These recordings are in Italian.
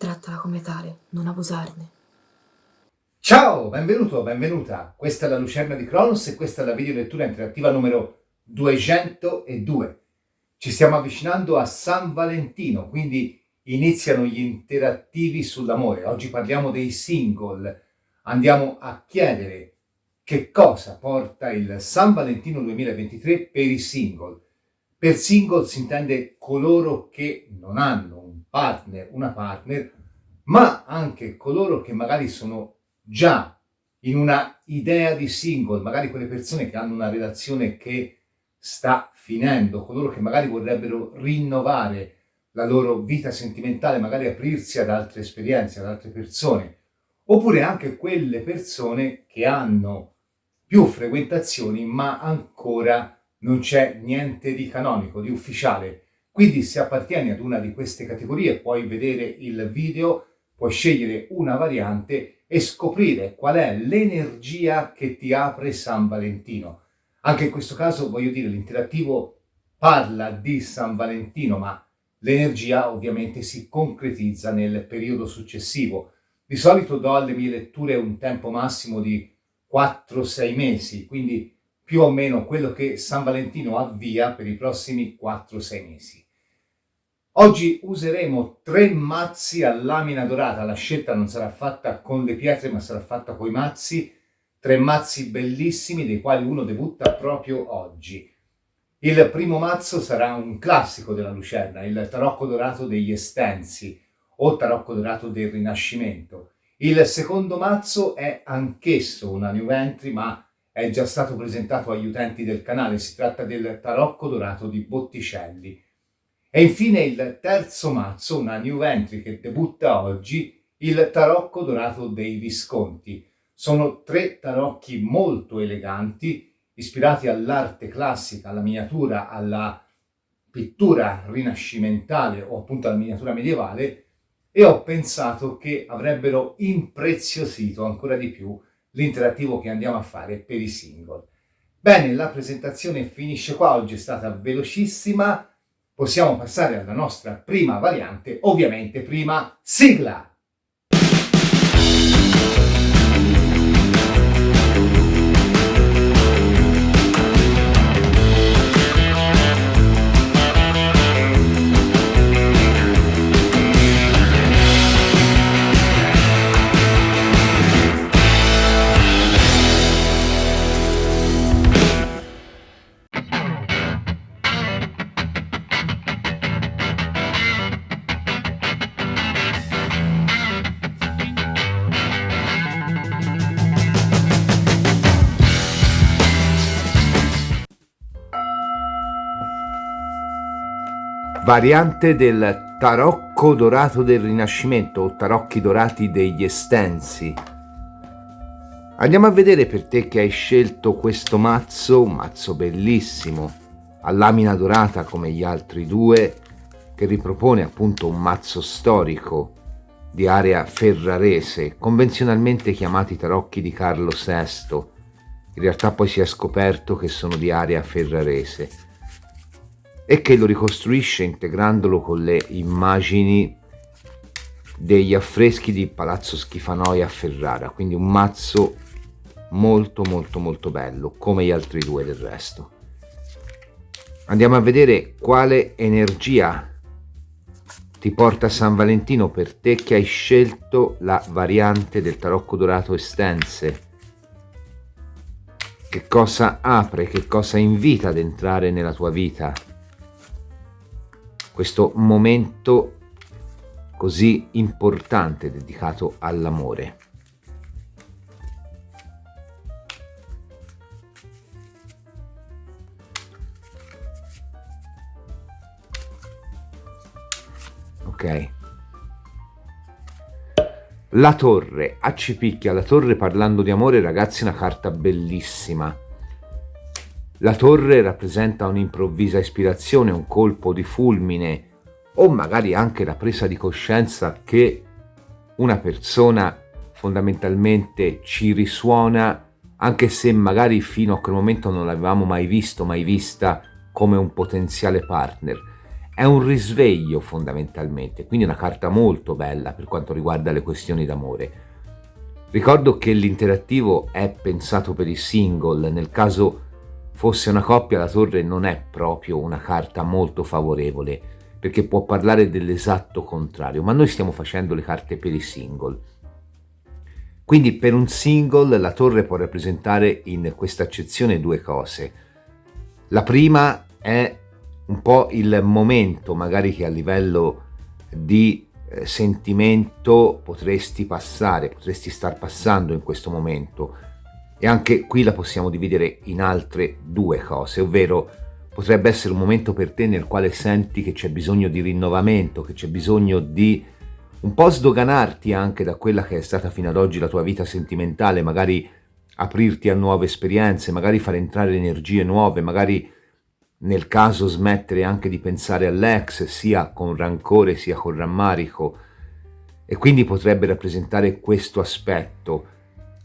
Trattala come tale, non abusarne. Ciao, benvenuto, benvenuta. Questa è la Lucerna di Cronos e questa è la videolettura interattiva numero 202. Ci stiamo avvicinando a San Valentino, quindi iniziano gli interattivi sull'amore. Oggi parliamo dei single. Andiamo a chiedere che cosa porta il San Valentino 2023 per i single. Per single si intende coloro che non hanno un partner, una partner, ma anche coloro che magari sono già in una idea di single, magari quelle persone che hanno una relazione che sta finendo, coloro che magari vorrebbero rinnovare la loro vita sentimentale, magari aprirsi ad altre esperienze, ad altre persone, oppure anche quelle persone che hanno più frequentazioni ma ancora non c'è niente di canonico, di ufficiale. Quindi se appartieni ad una di queste categorie puoi vedere il video, puoi scegliere una variante e scoprire qual è l'energia che ti apre San Valentino. Anche in questo caso, voglio dire, l'interattivo parla di San Valentino, ma l'energia ovviamente si concretizza nel periodo successivo. Di solito do alle mie letture un tempo massimo di 4-6 mesi, quindi più o meno quello che San Valentino avvia per i prossimi 4-6 mesi. Oggi useremo 3 mazzi a lamina dorata, la scelta non sarà fatta con le pietre ma sarà fatta con i mazzi, 3 mazzi bellissimi dei quali uno debutta proprio oggi. Il primo mazzo sarà un classico della Lucerna, il tarocco dorato degli Estensi o tarocco dorato del Rinascimento. Il secondo mazzo è anch'esso una new entry ma è già stato presentato agli utenti del canale, si tratta del tarocco dorato di Botticelli. E infine il terzo mazzo, una new entry che debutta oggi, il tarocco dorato dei Visconti. Sono 3 tarocchi molto eleganti, ispirati all'arte classica, alla miniatura, alla pittura rinascimentale o appunto alla miniatura medievale, e ho pensato che avrebbero impreziosito ancora di più l'interattivo che andiamo a fare per i single. Bene, la presentazione finisce qua, oggi è stata velocissima, possiamo passare alla nostra prima variante, ovviamente prima sigla! Variante del tarocco dorato del Rinascimento o tarocchi dorati degli Estensi. Andiamo a vedere per te che hai scelto questo mazzo, un mazzo bellissimo, a lamina dorata come gli altri due, che ripropone appunto un mazzo storico di area ferrarese, convenzionalmente chiamati tarocchi di Carlo VI. In realtà poi si è scoperto che sono di area ferrarese, e che lo ricostruisce integrandolo con le immagini degli affreschi di Palazzo Schifanoia a Ferrara, quindi un mazzo molto molto molto bello, come gli altri due del resto. Andiamo a vedere quale energia ti porta San Valentino per te che hai scelto la variante del tarocco dorato Estense. Che cosa apre, che cosa invita ad entrare nella tua vita? Questo momento così importante dedicato all'amore. Ok. La torre, accipicchia, la torre parlando di amore, ragazzi, è una carta bellissima. La torre rappresenta un'improvvisa ispirazione, un colpo di fulmine o magari anche la presa di coscienza che una persona fondamentalmente ci risuona, anche se magari fino a quel momento non l'avevamo mai visto, mai vista come un potenziale partner. È un risveglio fondamentalmente, quindi una carta molto bella per quanto riguarda le questioni d'amore. Ricordo che l'interattivo è pensato per i single, nel caso fosse una coppia la torre non è proprio una carta molto favorevole, perché può parlare dell'esatto contrario, ma noi stiamo facendo le carte per i single. Quindi per un single la torre può rappresentare in questa accezione due cose. La prima è un po' il momento magari che a livello di sentimento potresti star passando in questo momento, e anche qui la possiamo dividere in altre due cose, ovvero potrebbe essere un momento per te nel quale senti che c'è bisogno di rinnovamento, che c'è bisogno di un po' sdoganarti anche da quella che è stata fino ad oggi la tua vita sentimentale, magari aprirti a nuove esperienze, magari far entrare energie nuove, magari nel caso smettere anche di pensare all'ex, sia con rancore sia con rammarico, e quindi potrebbe rappresentare questo aspetto.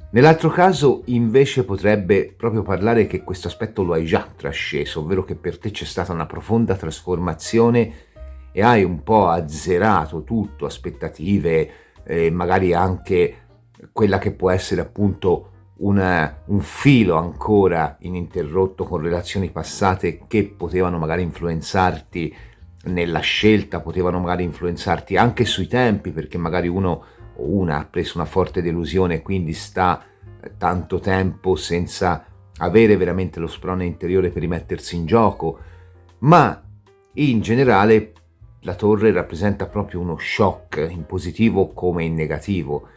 Nell'altro caso invece potrebbe proprio parlare che questo aspetto lo hai già trasceso, ovvero che per te c'è stata una profonda trasformazione e hai un po' azzerato tutto, aspettative, magari anche quella che può essere appunto un filo ancora ininterrotto con relazioni passate che potevano magari influenzarti nella scelta, potevano magari influenzarti anche sui tempi, perché magari uno o una ha preso una forte delusione e quindi sta tanto tempo senza avere veramente lo sprone interiore per rimettersi in gioco. Ma in generale la torre rappresenta proprio uno shock, in positivo come in negativo.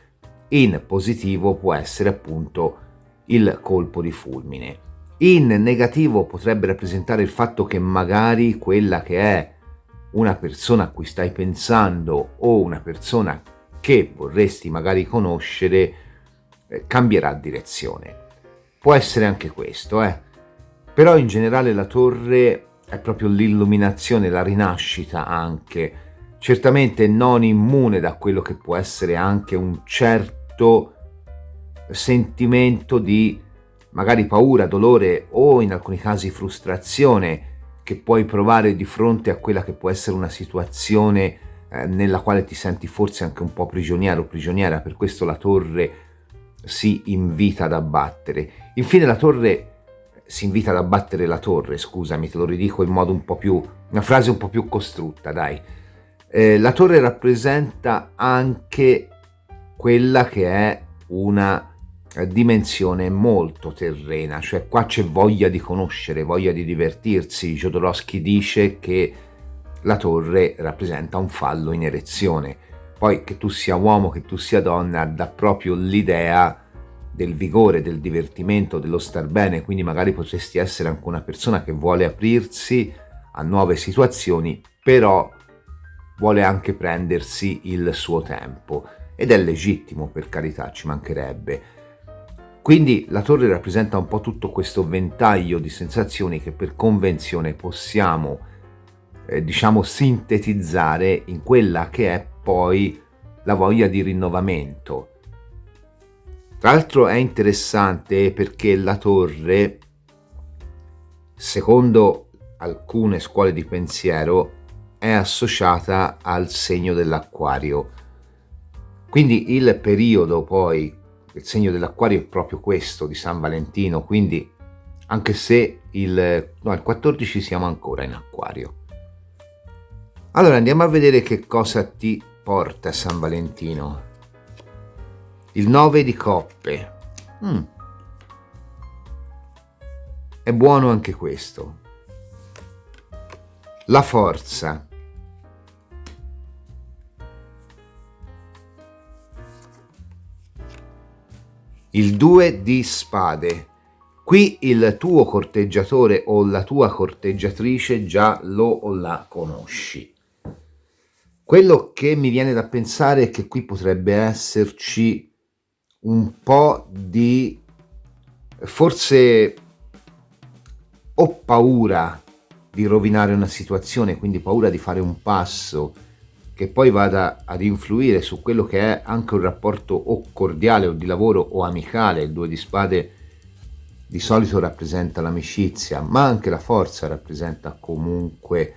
In positivo può essere appunto il colpo di fulmine. In negativo potrebbe rappresentare il fatto che magari quella che è una persona a cui stai pensando o una persona che vorresti magari conoscere cambierà direzione. Può essere anche questo, però in generale la torre è proprio l'illuminazione, la rinascita anche, certamente non immune da quello che può essere anche un certo sentimento di magari paura, dolore o in alcuni casi frustrazione che puoi provare di fronte a quella che può essere una situazione nella quale ti senti forse anche un po' prigioniero o prigioniera. Per questo la torre si invita ad abbattere. Infine la torre si invita ad abbattere la torre, scusami, te lo ridico in modo un po' più, una frase un po' più costrutta, dai. La torre rappresenta anche quella che è una dimensione molto terrena, cioè qua c'è voglia di conoscere, voglia di divertirsi. Jodorowsky dice che la torre rappresenta un fallo in erezione. Poi che tu sia uomo, che tu sia donna, dà proprio l'idea del vigore, del divertimento, dello star bene, quindi magari potresti essere anche una persona che vuole aprirsi a nuove situazioni, però vuole anche prendersi il suo tempo, ed è legittimo, per carità, ci mancherebbe. Quindi la torre rappresenta un po' tutto questo ventaglio di sensazioni che per convenzione possiamo sintetizzare in quella che è poi la voglia di rinnovamento. Tra l'altro è interessante perché la torre, secondo alcune scuole di pensiero, è associata al segno dell'Acquario. Quindi il periodo poi, il segno dell'Acquario è proprio questo di San Valentino, quindi anche se il 14 siamo ancora in Acquario. Allora andiamo a vedere che cosa ti porta San Valentino. Il 9 di coppe. È buono anche questo. La forza. Il 2 di spade. Qui il tuo corteggiatore o la tua corteggiatrice già lo o la conosci. Quello che mi viene da pensare è che qui potrebbe esserci un po' di forse o paura di rovinare una situazione, quindi paura di fare un passo che poi vada ad influire su quello che è anche un rapporto o cordiale o di lavoro o amicale. Il 2 di spade di solito rappresenta l'amicizia, ma anche la forza rappresenta comunque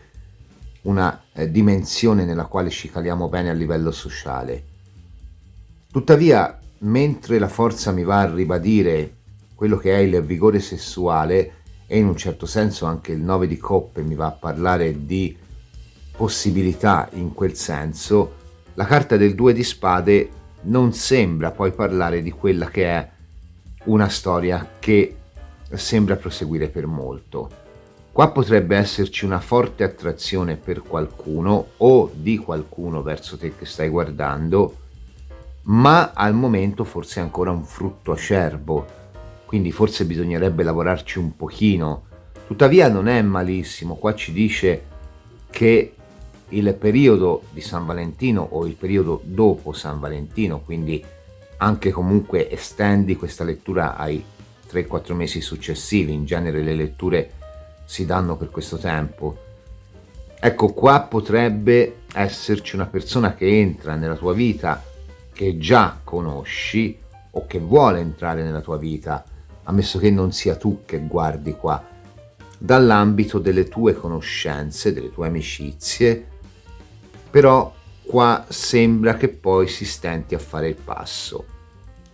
una dimensione nella quale ci caliamo bene a livello sociale. Tuttavia, mentre la forza mi va a ribadire quello che è il vigore sessuale, e in un certo senso anche il 9 di coppe mi va a parlare di possibilità in quel senso, la carta del 2 di spade non sembra poi parlare di quella che è una storia che sembra proseguire per molto. Qua potrebbe esserci una forte attrazione per qualcuno o di qualcuno verso te che stai guardando, ma al momento forse è ancora un frutto acerbo, quindi forse bisognerebbe lavorarci un pochino. Tuttavia non è malissimo, qua ci dice che il periodo di San Valentino o il periodo dopo San Valentino, quindi anche comunque estendi questa lettura ai 3-4 mesi successivi, in genere le letture si danno per questo tempo. Ecco, qua potrebbe esserci una persona che entra nella tua vita che già conosci o che vuole entrare nella tua vita, ammesso che non sia tu che guardi qua, dall'ambito delle tue conoscenze, delle tue amicizie, però qua sembra che poi si stenti a fare il passo.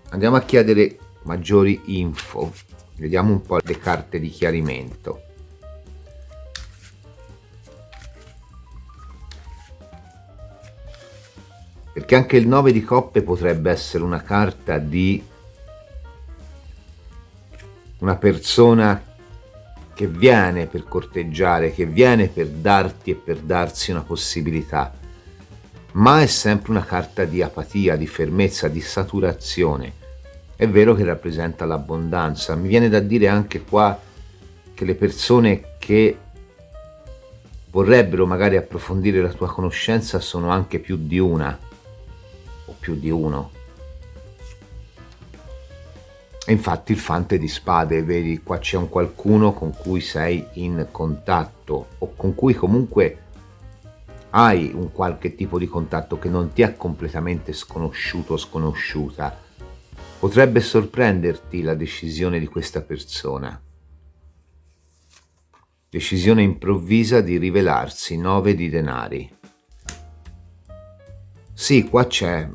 Andiamo a chiedere maggiori info, vediamo un po' le carte di chiarimento. Perché anche il 9 di coppe potrebbe essere una carta di una persona che viene per corteggiare, che viene per darti e per darsi una possibilità, ma è sempre una carta di apatia, di fermezza, di saturazione. È vero che rappresenta l'abbondanza, mi viene da dire anche qua che le persone che vorrebbero magari approfondire la tua conoscenza sono anche più di una o più di uno. E infatti il fante di spade, vedi, qua c'è un qualcuno con cui sei in contatto o con cui comunque hai un qualche tipo di contatto che non ti è completamente sconosciuto o sconosciuta. Potrebbe sorprenderti la decisione di questa persona. Decisione improvvisa di rivelarsi, 9 di denari. Sì, qua c'è,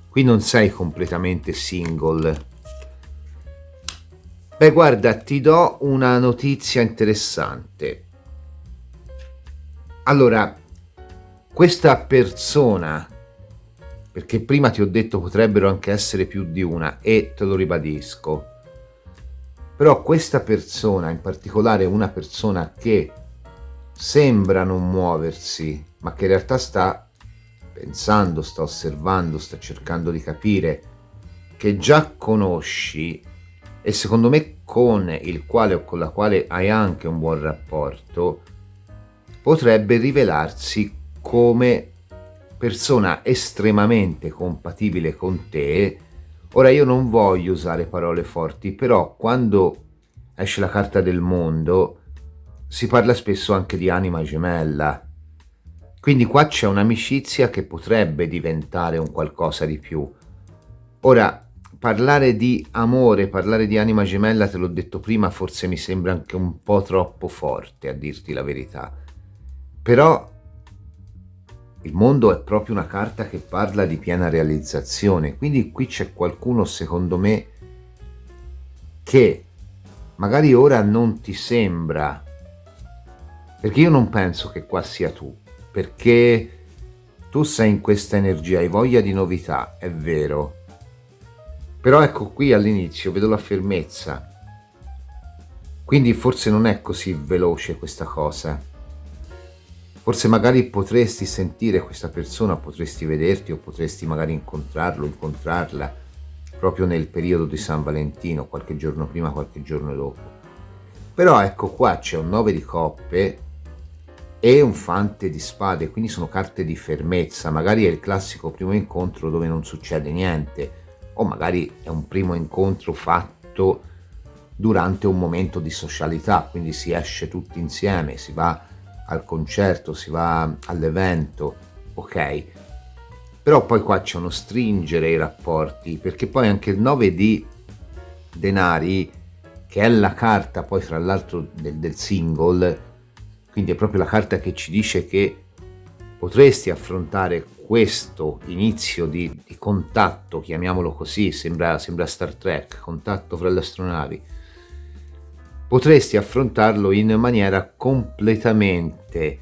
qui non sei completamente single. Beh, guarda, ti do una notizia interessante. Allora, questa persona, perché prima ti ho detto potrebbero anche essere più di una e te lo ribadisco, però questa persona, in particolare una persona che sembra non muoversi, ma che in realtà sta pensando, sta osservando, sta cercando di capire, che già conosci e secondo me con il quale o con la quale hai anche un buon rapporto, potrebbe rivelarsi come persona estremamente compatibile con te. Ora io non voglio usare parole forti, però quando esce la carta del mondo si parla spesso anche di anima gemella. Quindi qua c'è un'amicizia che potrebbe diventare un qualcosa di più. Ora, parlare di amore, parlare di anima gemella, te l'ho detto prima, forse mi sembra anche un po' troppo forte, a dirti la verità. Però il mondo è proprio una carta che parla di piena realizzazione, quindi qui c'è qualcuno, secondo me, che magari ora non ti sembra, perché io non penso che qua sia tu, perché tu sei in questa energia, hai voglia di novità, è vero, però ecco qui all'inizio vedo la fermezza, quindi forse non è così veloce questa cosa. Forse magari potresti sentire questa persona, potresti vederti o potresti magari incontrarlo, incontrarla proprio nel periodo di San Valentino, qualche giorno prima, qualche giorno dopo. Però ecco qua c'è un 9 di coppe e un fante di spade, quindi sono carte di fermezza. Magari è il classico primo incontro dove non succede niente, o magari è un primo incontro fatto durante un momento di socialità, quindi si esce tutti insieme, si va al concerto, si va all'evento, ok? Però poi qua c'è uno stringere i rapporti, perché poi anche il 9 di denari, che è la carta poi fra l'altro del single, quindi è proprio la carta che ci dice che potresti affrontare questo inizio di contatto, chiamiamolo così, sembra Star Trek, contatto fra le astronavi. Potresti affrontarlo in maniera completamente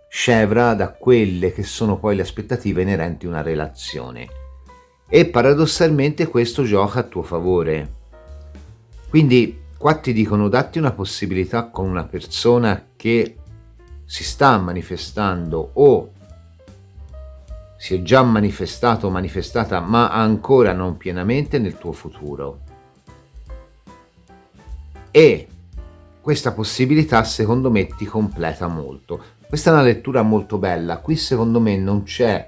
scevra da quelle che sono poi le aspettative inerenti a una relazione. E paradossalmente questo gioca a tuo favore. Quindi qua ti dicono datti una possibilità con una persona che si sta manifestando o si è già manifestato o manifestata ma ancora non pienamente nel tuo futuro. E questa possibilità secondo me ti completa molto. Questa è una lettura molto bella. Qui secondo me non c'è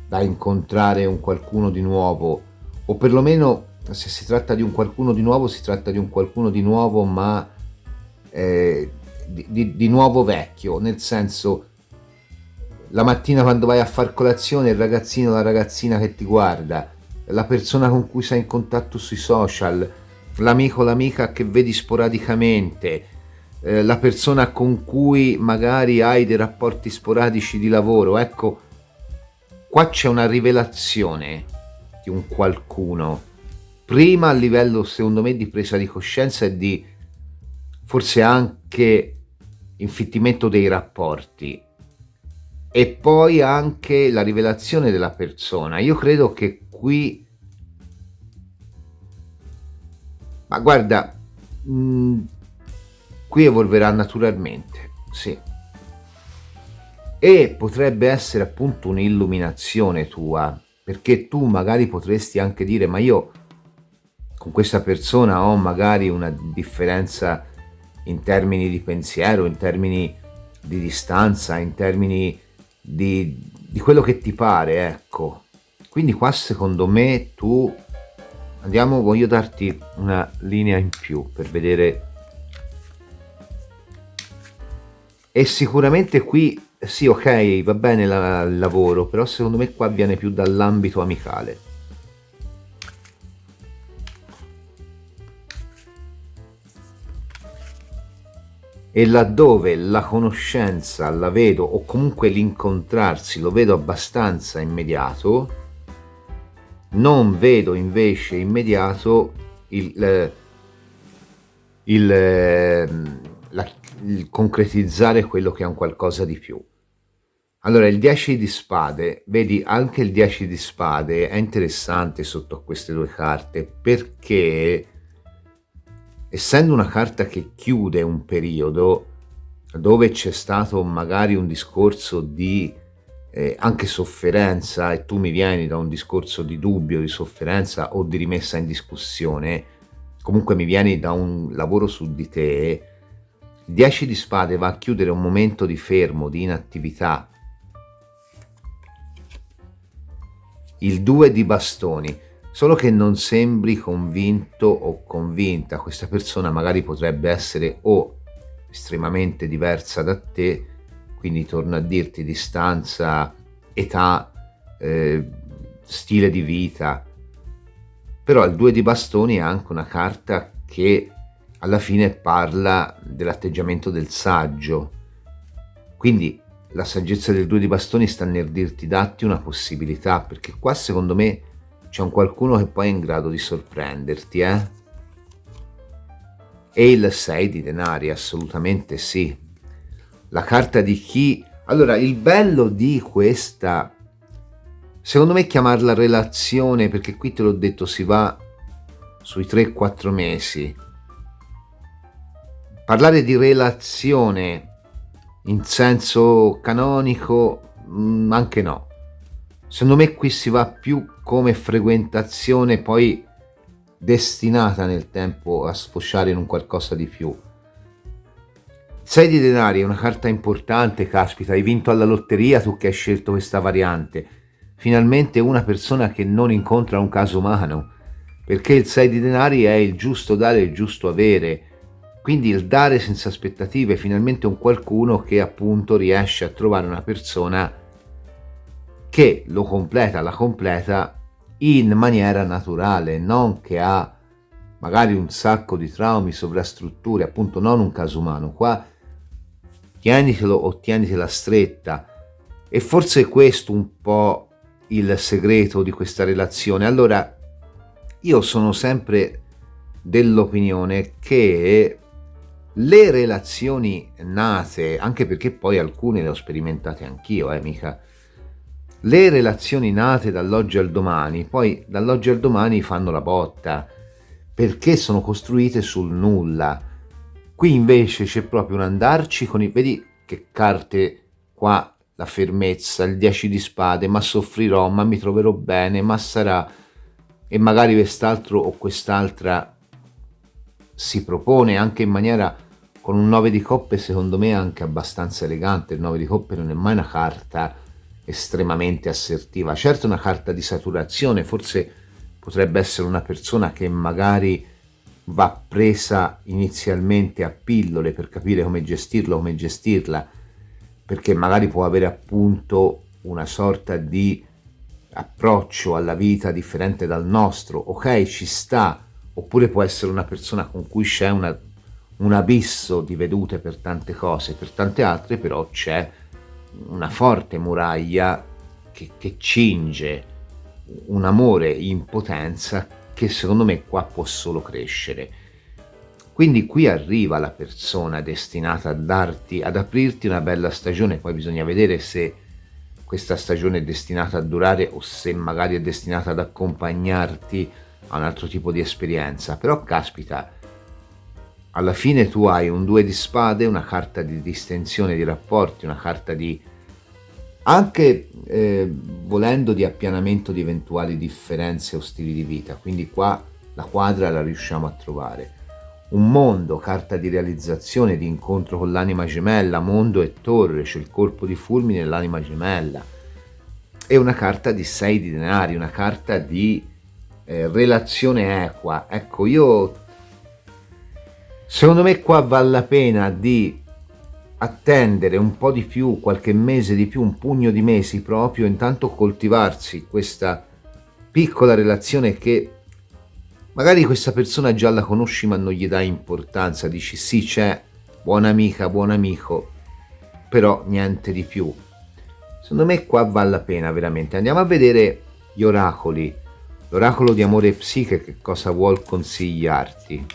da incontrare un qualcuno di nuovo, o perlomeno se si tratta di un qualcuno di nuovo, si tratta di un qualcuno di nuovo ma di nuovo vecchio, nel senso la mattina quando vai a far colazione il ragazzino o la ragazzina che ti guarda, la persona con cui sei in contatto sui social, l'amico o l'amica che vedi sporadicamente, la persona con cui magari hai dei rapporti sporadici di lavoro. Ecco, qua c'è una rivelazione di un qualcuno, prima a livello secondo me di presa di coscienza e di forse anche infittimento dei rapporti, e poi anche la rivelazione della persona. Io credo che qui, ma guarda, qui evolverà naturalmente, sì, e potrebbe essere appunto un'illuminazione tua, perché tu magari potresti anche dire ma io con questa persona ho magari una differenza in termini di pensiero, in termini di distanza, in termini di quello che ti pare, ecco. Quindi qua secondo me tu voglio darti una linea in più per vedere, e sicuramente qui sì, ok, va bene il lavoro, però secondo me qua viene più dall'ambito amicale. E laddove la conoscenza la vedo, o comunque l'incontrarsi lo vedo abbastanza immediato, non vedo invece immediato il concretizzare quello che è un qualcosa di più. Allora, il 10 di spade, vedi, anche il 10 di spade è interessante sotto queste due carte, perché essendo una carta che chiude un periodo dove c'è stato magari un discorso di anche sofferenza, e tu mi vieni da un discorso di dubbio, di sofferenza o di rimessa in discussione, comunque mi vieni da un lavoro su di te, il 10 di spade va a chiudere un momento di fermo, di inattività. Il 2 di bastoni, solo che non sembri convinto o convinta, questa persona magari potrebbe essere o estremamente diversa da te, quindi torno a dirti distanza, età, stile di vita, però il 2 di bastoni è anche una carta che alla fine parla dell'atteggiamento del saggio, quindi la saggezza del 2 di bastoni sta nel dirti datti una possibilità, perché qua secondo me c'è un qualcuno che poi è in grado di sorprenderti, E il 6 di denari, assolutamente sì. La carta di chi... Allora, il bello di questa, secondo me, chiamarla relazione, perché qui te l'ho detto, si va sui 3-4 mesi. Parlare di relazione in senso canonico, anche no. Secondo me qui si va più come frequentazione poi destinata nel tempo a sfociare in un qualcosa di più. 6 di denari è una carta importante, caspita, hai vinto alla lotteria tu che hai scelto questa variante. Finalmente una persona che non incontra un caso umano, perché il 6 di denari è il giusto dare e il giusto avere. Quindi il dare senza aspettative, finalmente un qualcuno che appunto riesce a trovare una persona che lo completa, la completa in maniera naturale, non che ha magari un sacco di traumi, sovrastrutture, appunto non un caso umano. Qua tienitelo o tienitela stretta. E forse è questo un po' il segreto di questa relazione. Allora, io sono sempre dell'opinione che le relazioni nate, anche perché poi alcune le ho sperimentate anch'io, mica. Le relazioni nate dall'oggi al domani, poi dall'oggi al domani fanno la botta, perché sono costruite sul nulla. Qui invece c'è proprio un andarci con vedi che carte qua, la fermezza, il 10 di spade, ma soffrirò, ma mi troverò bene, ma sarà, e magari quest'altro o quest'altra si propone anche in maniera, con un 9 di coppe secondo me anche abbastanza elegante. Il 9 di coppe non è mai una carta estremamente assertiva, certo è una carta di saturazione, forse potrebbe essere una persona che magari va presa inizialmente a pillole per capire come gestirlo, come gestirla, perché magari può avere appunto una sorta di approccio alla vita differente dal nostro, ok, ci sta. Oppure può essere una persona con cui c'è un abisso di vedute per tante cose, per tante altre però c'è una forte muraglia che cinge un amore in potenza che secondo me qua può solo crescere. Quindi qui arriva la persona destinata a darti, ad aprirti una bella stagione, poi bisogna vedere se questa stagione è destinata a durare o se magari è destinata ad accompagnarti a un altro tipo di esperienza. Però caspita, alla fine tu hai un 2 di spade, una carta di distensione di rapporti, una carta di anche volendo di appianamento di eventuali differenze o stili di vita, quindi qua la quadra la riusciamo a trovare. Un mondo, carta di realizzazione, di incontro con l'anima gemella, mondo e torre, c'è il colpo di fulmine e l'anima gemella, e una carta di 6 di denari, una carta di relazione equa. Ecco, secondo me qua vale la pena di attendere un po' di più, qualche mese di più, un pugno di mesi proprio, intanto coltivarsi questa piccola relazione che magari questa persona già la conosci ma non gli dai importanza, dici sì c'è, buona amica, buon amico, però niente di più. Secondo me qua vale la pena veramente. Andiamo a vedere gli oracoli, l'oracolo di amore e psiche che cosa vuol consigliarti.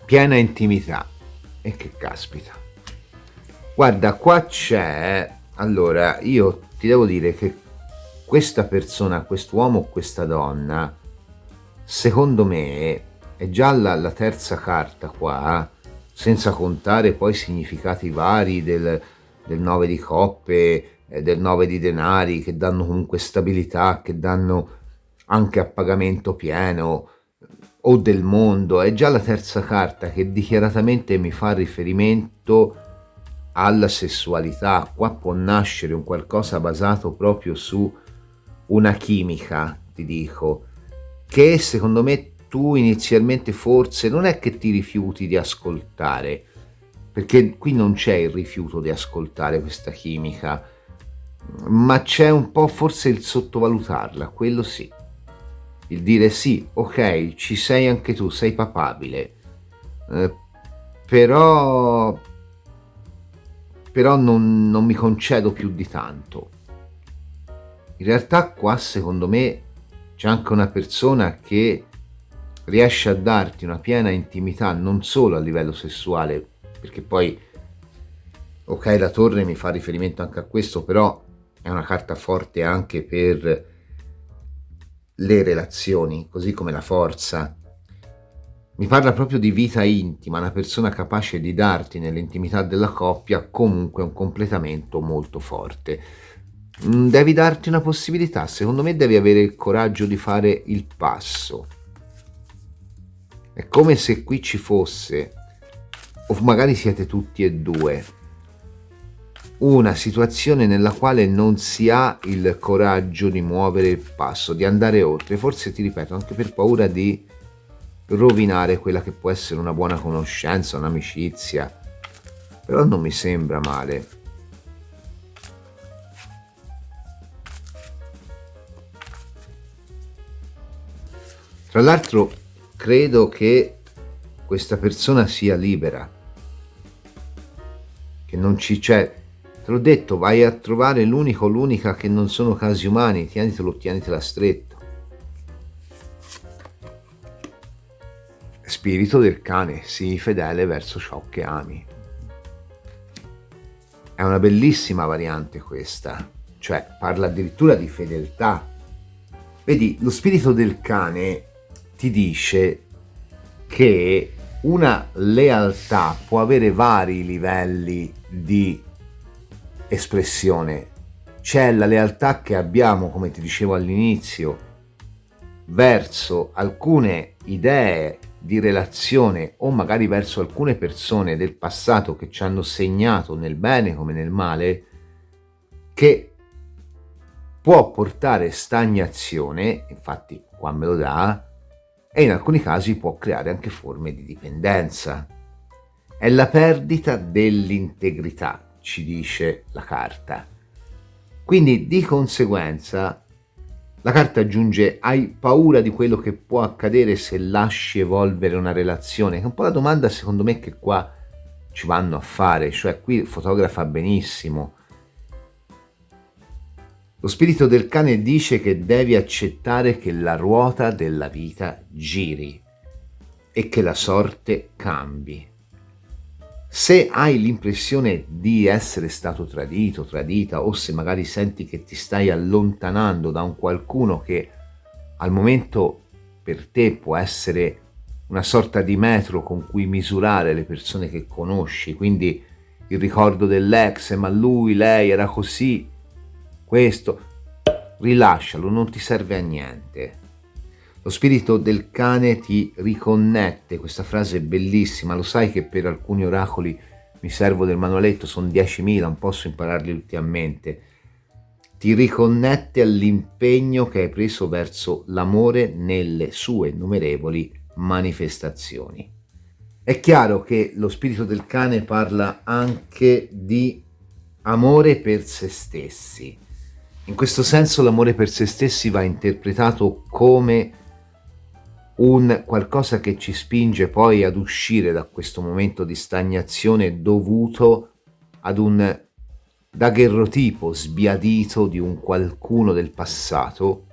Piena intimità. E che caspita. Guarda, qua c'è, allora io ti devo dire che questa persona, quest'uomo o questa donna, secondo me è già la terza carta qua, senza contare poi significati vari del 9 di coppe, del 9 di denari, che danno comunque stabilità, che danno anche a pagamento pieno, o del mondo. È già la terza carta che dichiaratamente mi fa riferimento alla sessualità. Qua può nascere un qualcosa basato proprio su una chimica, ti dico, che secondo me tu inizialmente forse non è che ti rifiuti di ascoltare, perché qui non c'è il rifiuto di ascoltare questa chimica, ma c'è un po' forse il sottovalutarla, quello sì, il dire sì, ok, ci sei anche tu, sei papabile, però non mi concedo più di tanto. In realtà qua secondo me c'è anche una persona che riesce a darti una piena intimità non solo a livello sessuale, perché poi ok, la torre mi fa riferimento anche a questo, però è una carta forte anche per le relazioni, così come la forza. Mi parla proprio di vita intima, una persona capace di darti nell'intimità della coppia comunque un completamento molto forte. Devi darti una possibilità, secondo me devi avere il coraggio di fare il passo. È come se qui ci fosse, o magari siete tutti e due, una situazione nella quale non si ha il coraggio di muovere il passo, di andare oltre, forse ti ripeto anche per paura di rovinare quella che può essere una buona conoscenza, un'amicizia, però non mi sembra male. Tra l'altro credo che questa persona sia libera, che non ci c'è. Te l'ho detto, vai a trovare l'unico o l'unica che non sono casi umani, tienitela stretto. Spirito del cane, sii fedele verso ciò che ami. È una bellissima variante questa, cioè parla addirittura di fedeltà. Vedi, lo spirito del cane ti dice che una lealtà può avere vari livelli di espressione. C'è la lealtà che abbiamo, come ti dicevo all'inizio, verso alcune idee di relazione o magari verso alcune persone del passato che ci hanno segnato nel bene come nel male, che può portare stagnazione, infatti qua me lo dà, e in alcuni casi può creare anche forme di dipendenza. È la perdita dell'integrità, ci dice la carta. Quindi di conseguenza la carta aggiunge: hai paura di quello che può accadere se lasci evolvere una relazione? Che è un po' la domanda secondo me che qua ci vanno a fare, cioè qui fotografa benissimo. Lo spirito del cane dice che devi accettare che la ruota della vita giri e che la sorte cambi. Se hai l'impressione di essere stato tradito, tradita, o se magari senti che ti stai allontanando da un qualcuno che al momento per te può essere una sorta di metro con cui misurare le persone che conosci, quindi il ricordo dell'ex, ma lui, lei era così, questo, rilascialo, non ti serve a niente. Lo spirito del cane ti riconnette, questa frase è bellissima, lo sai che per alcuni oracoli mi servo del manualetto, sono 10.000, non posso impararli tutti a mente. Ti riconnette all'impegno che hai preso verso l'amore nelle sue innumerevoli manifestazioni. È chiaro che lo spirito del cane parla anche di amore per se stessi. In questo senso l'amore per se stessi va interpretato come un qualcosa che ci spinge poi ad uscire da questo momento di stagnazione dovuto ad un daguerrotipo sbiadito di un qualcuno del passato,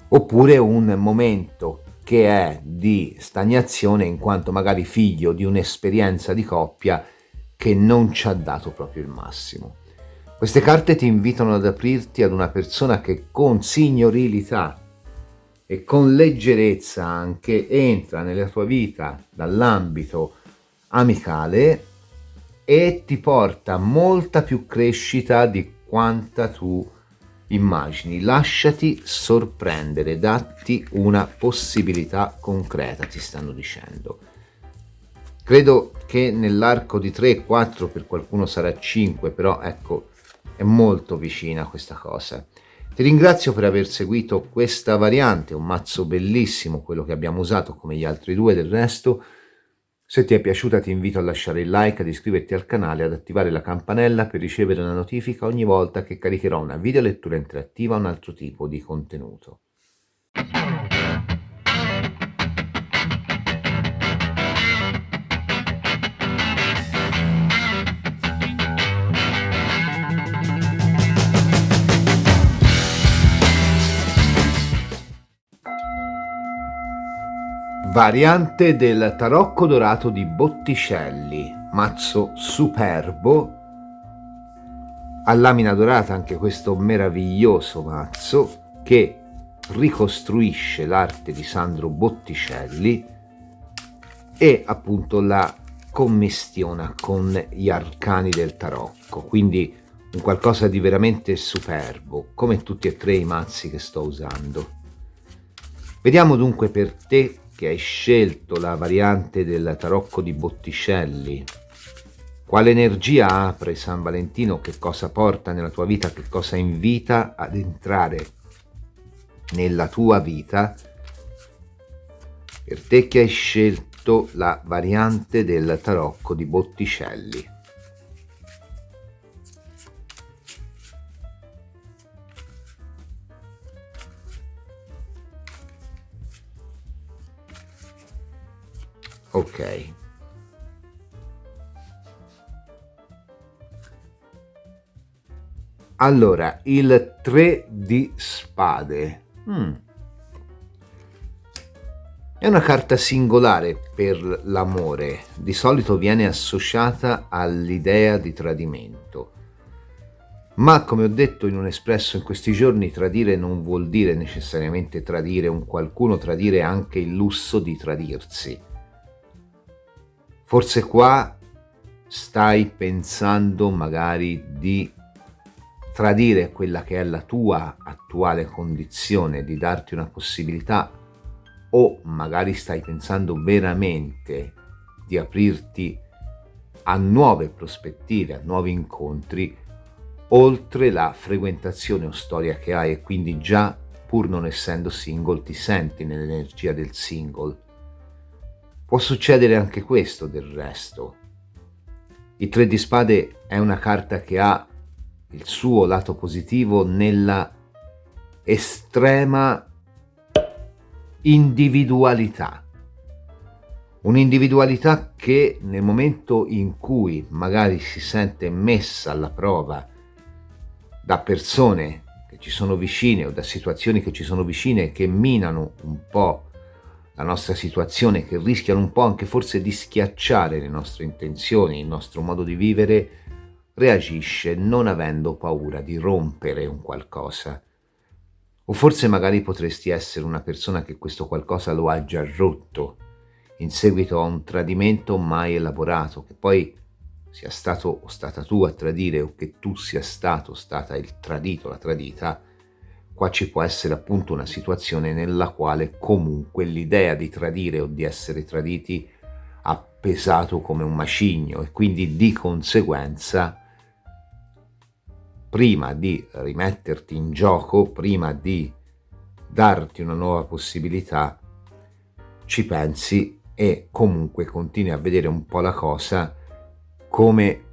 oppure un momento che è di stagnazione in quanto magari figlio di un'esperienza di coppia che non ci ha dato proprio il massimo. Queste carte ti invitano ad aprirti ad una persona che con signorilità e con leggerezza anche entra nella tua vita dall'ambito amicale e ti porta molta più crescita di quanta tu immagini. Lasciati sorprendere, datti una possibilità concreta, ti stanno dicendo. Credo che nell'arco di 3-4, per qualcuno sarà 5, però ecco, è molto vicina questa cosa. Ti ringrazio per aver seguito questa variante, un mazzo bellissimo, quello che abbiamo usato come gli altri due del resto. Se ti è piaciuta ti invito a lasciare il like, ad iscriverti al canale e ad attivare la campanella per ricevere una notifica ogni volta che caricherò una video lettura interattiva o un altro tipo di contenuto. Variante del tarocco dorato di Botticelli, mazzo superbo, a lamina dorata anche questo meraviglioso mazzo che ricostruisce l'arte di Sandro Botticelli e appunto la commistiona con gli arcani del tarocco, quindi un qualcosa di veramente superbo, come tutti e tre i mazzi che sto usando. Vediamo dunque per te che hai scelto la variante del tarocco di Botticelli, quale energia apre San Valentino, che cosa porta nella tua vita, che cosa invita ad entrare nella tua vita. per te che hai scelto la variante del tarocco di Botticelli. Ok. Allora, il 3 di spade. È una carta singolare per l'amore, di solito viene associata all'idea di tradimento. Ma come ho detto in un espresso in questi giorni, tradire non vuol dire necessariamente tradire un qualcuno, tradire anche il lusso di tradirsi. Forse qua stai pensando magari di tradire quella che è la tua attuale condizione, di darti una possibilità, o magari stai pensando veramente di aprirti a nuove prospettive, a nuovi incontri, oltre la frequentazione o storia che hai, e quindi già, pur non essendo single, ti senti nell'energia del single. Può succedere anche questo del resto. Il 3 di spade è una carta che ha il suo lato positivo nella estrema individualità. Un'individualità che nel momento in cui magari si sente messa alla prova da persone che ci sono vicine o da situazioni che ci sono vicine, che minano un po' la nostra situazione, che rischiano un po' anche forse di schiacciare le nostre intenzioni, il nostro modo di vivere, reagisce non avendo paura di rompere un qualcosa. O forse magari potresti essere una persona che questo qualcosa lo ha già rotto in seguito a un tradimento mai elaborato, che poi sia stato o stata tu a tradire o che tu sia stato o stata il tradito, la tradita. Qua ci può essere appunto una situazione nella quale comunque l'idea di tradire o di essere traditi ha pesato come un macigno, e quindi di conseguenza prima di rimetterti in gioco, prima di darti una nuova possibilità, ci pensi e comunque continui a vedere un po' la cosa come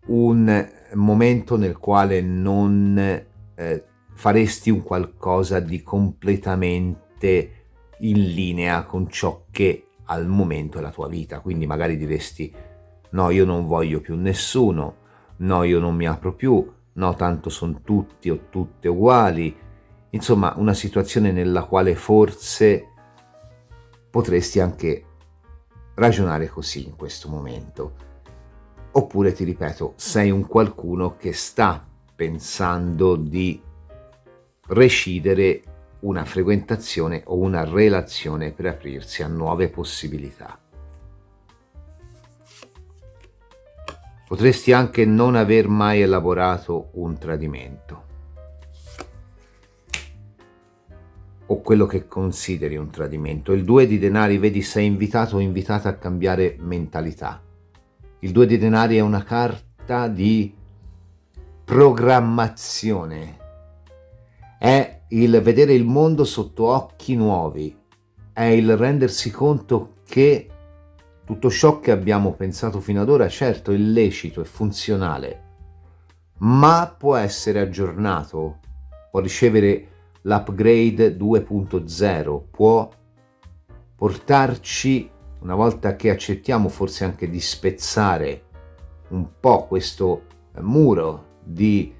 un momento nel quale non faresti un qualcosa di completamente in linea con ciò che al momento è la tua vita. Quindi magari diresti: no, io non voglio più nessuno, no, io non mi apro più, no, tanto sono tutti o tutte uguali. Insomma, una situazione nella quale forse potresti anche ragionare così in questo momento. Oppure, ti ripeto, sei un qualcuno che sta pensando di recidere una frequentazione o una relazione per aprirsi a nuove possibilità. Potresti anche non aver mai elaborato un tradimento, o quello che consideri un tradimento. Il 2 di denari, vedi, sei invitato o invitata a cambiare mentalità. Il 2 di denari è una carta di programmazione, è il vedere il mondo sotto occhi nuovi, è il rendersi conto che tutto ciò che abbiamo pensato fino ad ora, certo, è lecito, è funzionale, ma può essere aggiornato, può ricevere l'upgrade 2.0, può portarci, una volta che accettiamo forse anche di spezzare un po' questo muro di,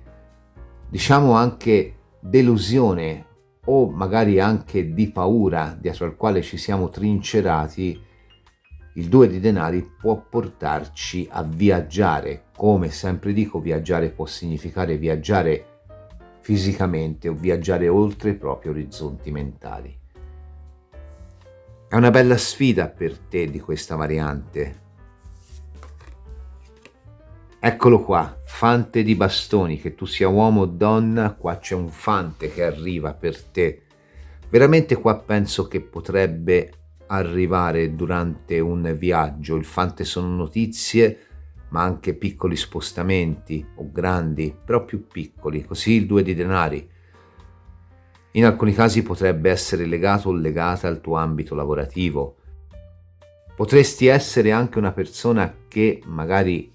diciamo, anche delusione o magari anche di paura dietro al quale ci siamo trincerati. Il 2 di denari può portarci a viaggiare. Come sempre dico, viaggiare può significare viaggiare fisicamente o viaggiare oltre i propri orizzonti mentali. È una bella sfida per te di questa variante. Eccolo qua, fante di bastoni, che tu sia uomo o donna, qua c'è un fante che arriva per te. Veramente qua penso che potrebbe arrivare durante un viaggio. Il fante sono notizie, ma anche piccoli spostamenti o grandi, però più piccoli. Così il 2 di denari in alcuni casi potrebbe essere legato o legata al tuo ambito lavorativo, Potresti essere anche una persona che magari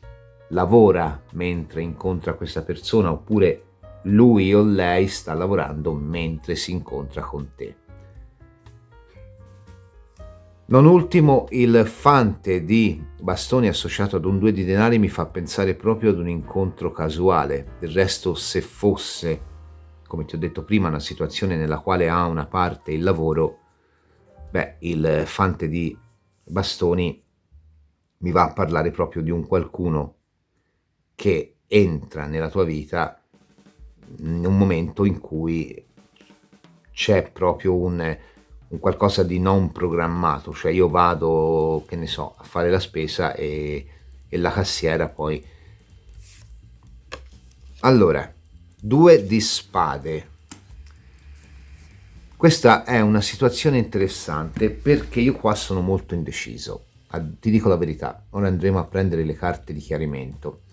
lavora mentre incontra questa persona, oppure lui o lei sta lavorando mentre si incontra con te. Non ultimo, il fante di bastoni associato ad un 2 di denari mi fa pensare proprio ad un incontro casuale. Del resto, se fosse, come ti ho detto prima, una situazione nella quale ha una parte il lavoro, il fante di bastoni mi va a parlare proprio di un qualcuno che entra nella tua vita in un momento in cui c'è proprio un qualcosa di non programmato, cioè io vado, che ne so, a fare la spesa e la cassiera poi... Allora, 2 di spade. Questa è una situazione interessante perché io qua sono molto indeciso. Ti dico la verità, ora andremo a prendere le carte di chiarimento.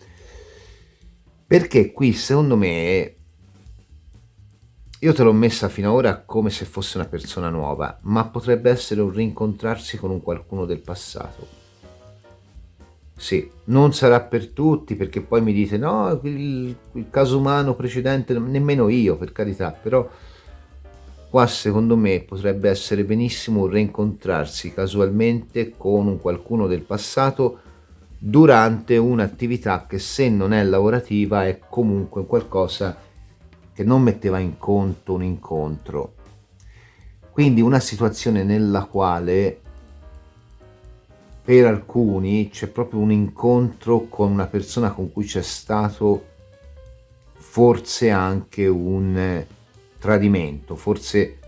Perché qui, secondo me, io te l'ho messa fino ad ora come se fosse una persona nuova, ma potrebbe essere un rincontrarsi con un qualcuno del passato. Sì, non sarà per tutti, perché poi mi dite no, il caso umano precedente, nemmeno io, per carità, però qua secondo me potrebbe essere benissimo rincontrarsi casualmente con un qualcuno del passato durante un'attività che, se non è lavorativa, è comunque qualcosa che non metteva in conto un incontro. Quindi una situazione nella quale per alcuni c'è proprio un incontro con una persona con cui c'è stato forse anche un tradimento, forse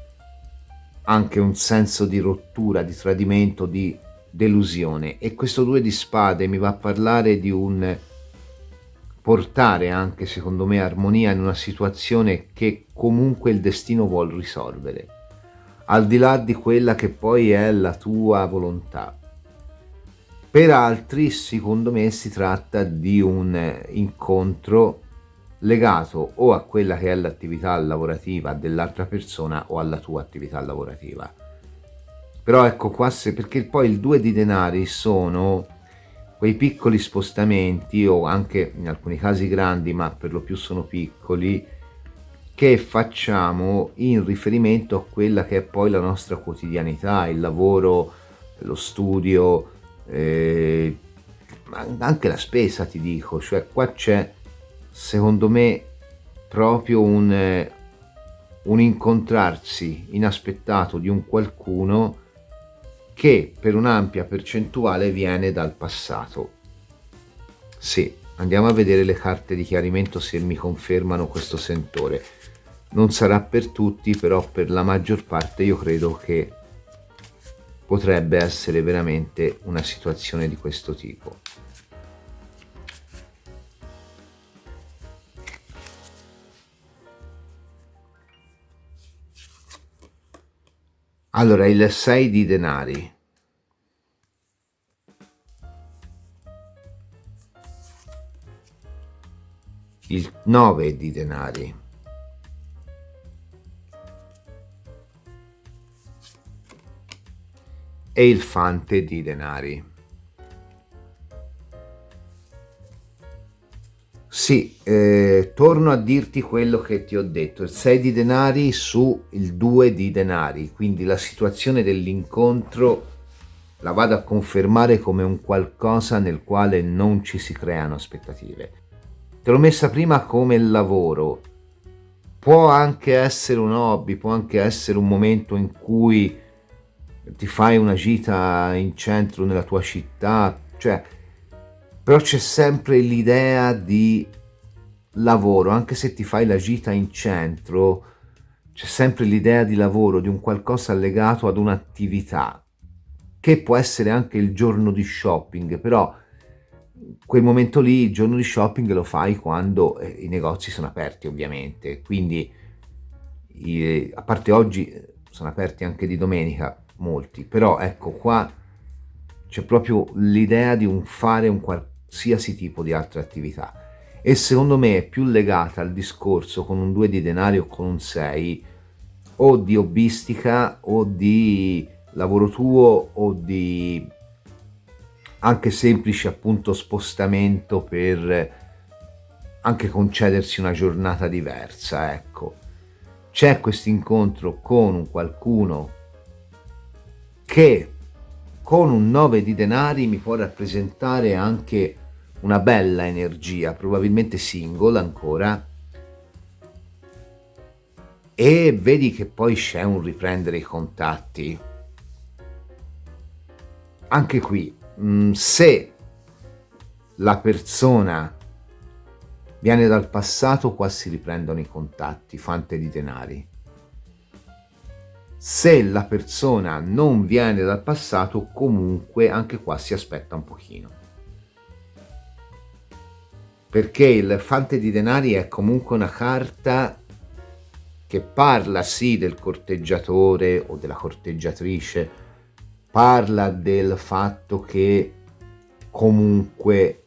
anche un senso di rottura, di tradimento, di delusione. E questo 2 di spade mi va a parlare di un portare anche, secondo me, armonia in una situazione che comunque il destino vuol risolvere, al di là di quella che poi è la tua volontà. Per altri, secondo me, si tratta di un incontro legato o a quella che è l'attività lavorativa dell'altra persona o alla tua attività lavorativa. Però ecco qua, perché poi il 2 di denari sono quei piccoli spostamenti, o anche in alcuni casi grandi, ma per lo più sono piccoli, che facciamo in riferimento a quella che è poi la nostra quotidianità, il lavoro, lo studio, anche la spesa, ti dico. Cioè qua c'è, secondo me, proprio un incontrarsi inaspettato di un qualcuno che per un'ampia percentuale viene dal passato. Sì, andiamo a vedere le carte di chiarimento se mi confermano questo sentore. Non sarà per tutti, però per la maggior parte io credo che potrebbe essere veramente una situazione di questo tipo. Allora, il 6 di denari. Il 9 di denari. E il fante di denari. Sì, torno a dirti quello che ti ho detto, il 6 di denari su il 2 di denari, quindi la situazione dell'incontro la vado a confermare come un qualcosa nel quale non ci si creano aspettative. Te l'ho messa prima come il lavoro, può anche essere un hobby, può anche essere un momento in cui ti fai una gita in centro nella tua città, cioè, però c'è sempre l'idea di lavoro, anche se ti fai la gita in centro, c'è sempre l'idea di lavoro, di un qualcosa legato ad un'attività, che può essere anche il giorno di shopping, però quel momento lì, il giorno di shopping, lo fai quando i negozi sono aperti, ovviamente, quindi a parte oggi sono aperti anche di domenica molti, però ecco qua c'è proprio l'idea di fare un qualsiasi tipo di altra attività, e secondo me è più legata al discorso con un 2 di denari o con un 6, o di hobbistica o di lavoro tuo o di anche semplice appunto spostamento per anche concedersi una giornata diversa, ecco. C'è questo incontro con un qualcuno che con un 9 di denari mi può rappresentare anche una bella energia, probabilmente single ancora, e vedi che poi c'è un riprendere i contatti. Anche qui, se la persona viene dal passato, qua si riprendono i contatti, fante di denari. Se la persona non viene dal passato, comunque anche qua si aspetta un pochino. Perché il fante di denari è comunque una carta che parla sì del corteggiatore o della corteggiatrice, parla del fatto che comunque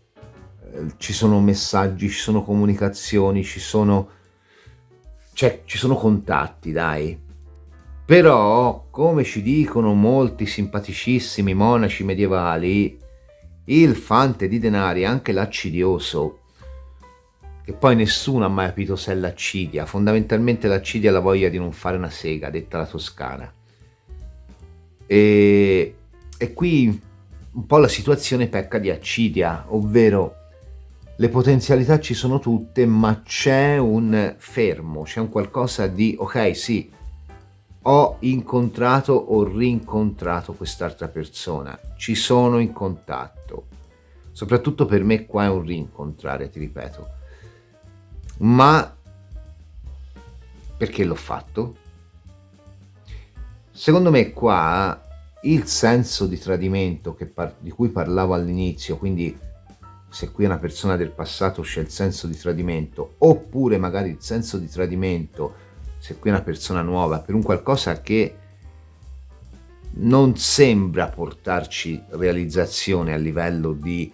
ci sono messaggi, ci sono comunicazioni, ci sono contatti, dai. Però, come ci dicono molti simpaticissimi monaci medievali, il fante di denari è anche l'accidioso, che poi nessuno ha mai capito se è l'accidia. Fondamentalmente l'accidia è la voglia di non fare una sega, detta la toscana. E qui un po' la situazione pecca di accidia, ovvero le potenzialità ci sono tutte, ma c'è un fermo, c'è un qualcosa di ok, sì, ho incontrato o rincontrato quest'altra persona, ci sono in contatto. Soprattutto per me qua è un rincontrare, ti ripeto. Ma perché l'ho fatto? Secondo me qua il senso di tradimento di cui parlavo all'inizio, quindi se qui è una persona del passato c'è il senso di tradimento, oppure magari il senso di tradimento se qui è una persona nuova, per un qualcosa che non sembra portarci realizzazione a livello di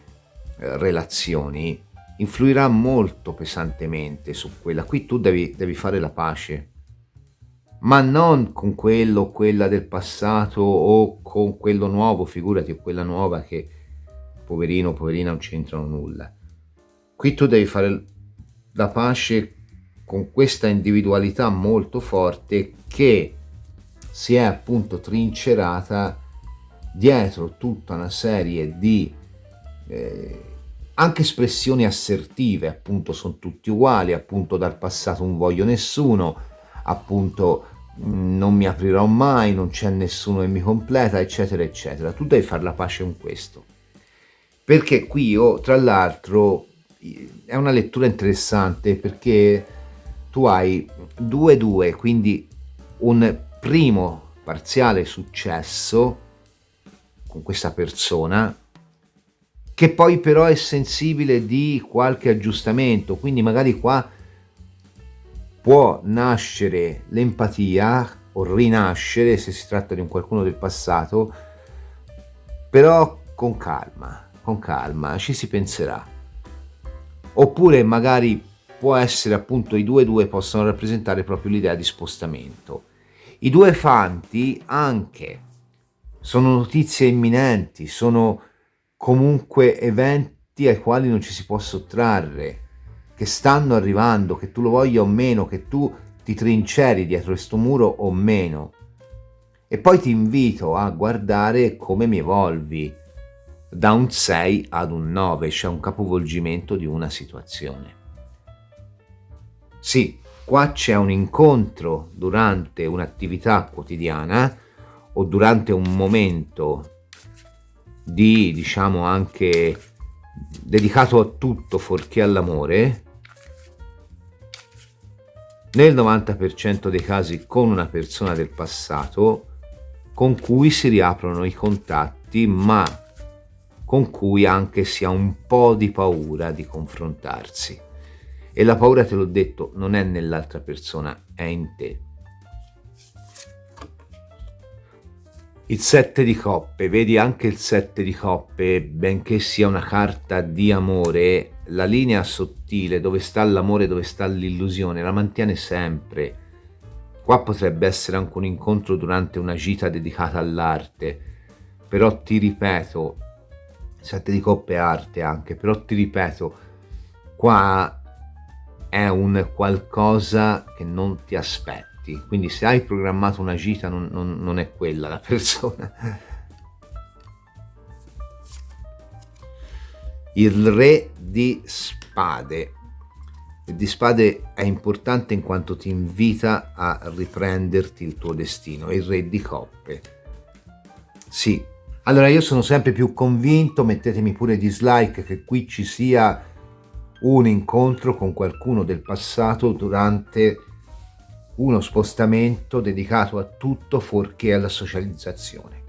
relazioni, influirà molto pesantemente su quella. Qui tu devi fare la pace, ma non con quello o quella del passato o con quello nuovo, figurati, o quella nuova che poverino, poverina, non c'entrano nulla. Qui tu devi fare la pace con questa individualità molto forte che si è appunto trincerata dietro tutta una serie di anche espressioni assertive, appunto sono tutti uguali, appunto dal passato non voglio nessuno, appunto non mi aprirò mai, non c'è nessuno che mi completa, eccetera eccetera. Tu devi fare la pace con questo, perché qui tra l'altro è una lettura interessante, perché tu hai 2-2, quindi un primo parziale successo con questa persona che poi però è sensibile di qualche aggiustamento, quindi magari qua può nascere l'empatia o rinascere se si tratta di un qualcuno del passato, però con calma, ci si penserà. Oppure magari può essere appunto i 2-2 possono rappresentare proprio l'idea di spostamento. I due fanti anche sono notizie imminenti, sono comunque eventi ai quali non ci si può sottrarre, che stanno arrivando, che tu lo voglia o meno, che tu ti trinceri dietro questo muro o meno. E poi ti invito a guardare come mi evolvi da un 6 ad un 9, c'è un capovolgimento di una situazione. Sì, qua c'è un incontro durante un'attività quotidiana o durante un momento di, diciamo, anche dedicato a tutto fuorché all'amore, nel 90% dei casi con una persona del passato con cui si riaprono i contatti, ma con cui anche si ha un po' di paura di confrontarsi. E la paura, te l'ho detto, non è nell'altra persona, è in te. Il 7 di coppe, vedi anche il 7 di coppe, benché sia una carta di amore, la linea sottile dove sta l'amore, dove sta l'illusione, la mantiene sempre. Qua potrebbe essere anche un incontro durante una gita dedicata all'arte, però ti ripeto, 7 di coppe è arte anche, però ti ripeto, qua è un qualcosa che non ti aspetti, quindi se hai programmato una gita non è quella la persona. Il re di spade. Il di spade è importante in quanto ti invita a riprenderti il tuo destino. Il re di coppe. Sì. Allora io sono sempre più convinto, mettetemi pure dislike, che qui ci sia un incontro con qualcuno del passato durante uno spostamento dedicato a tutto fuorché alla socializzazione.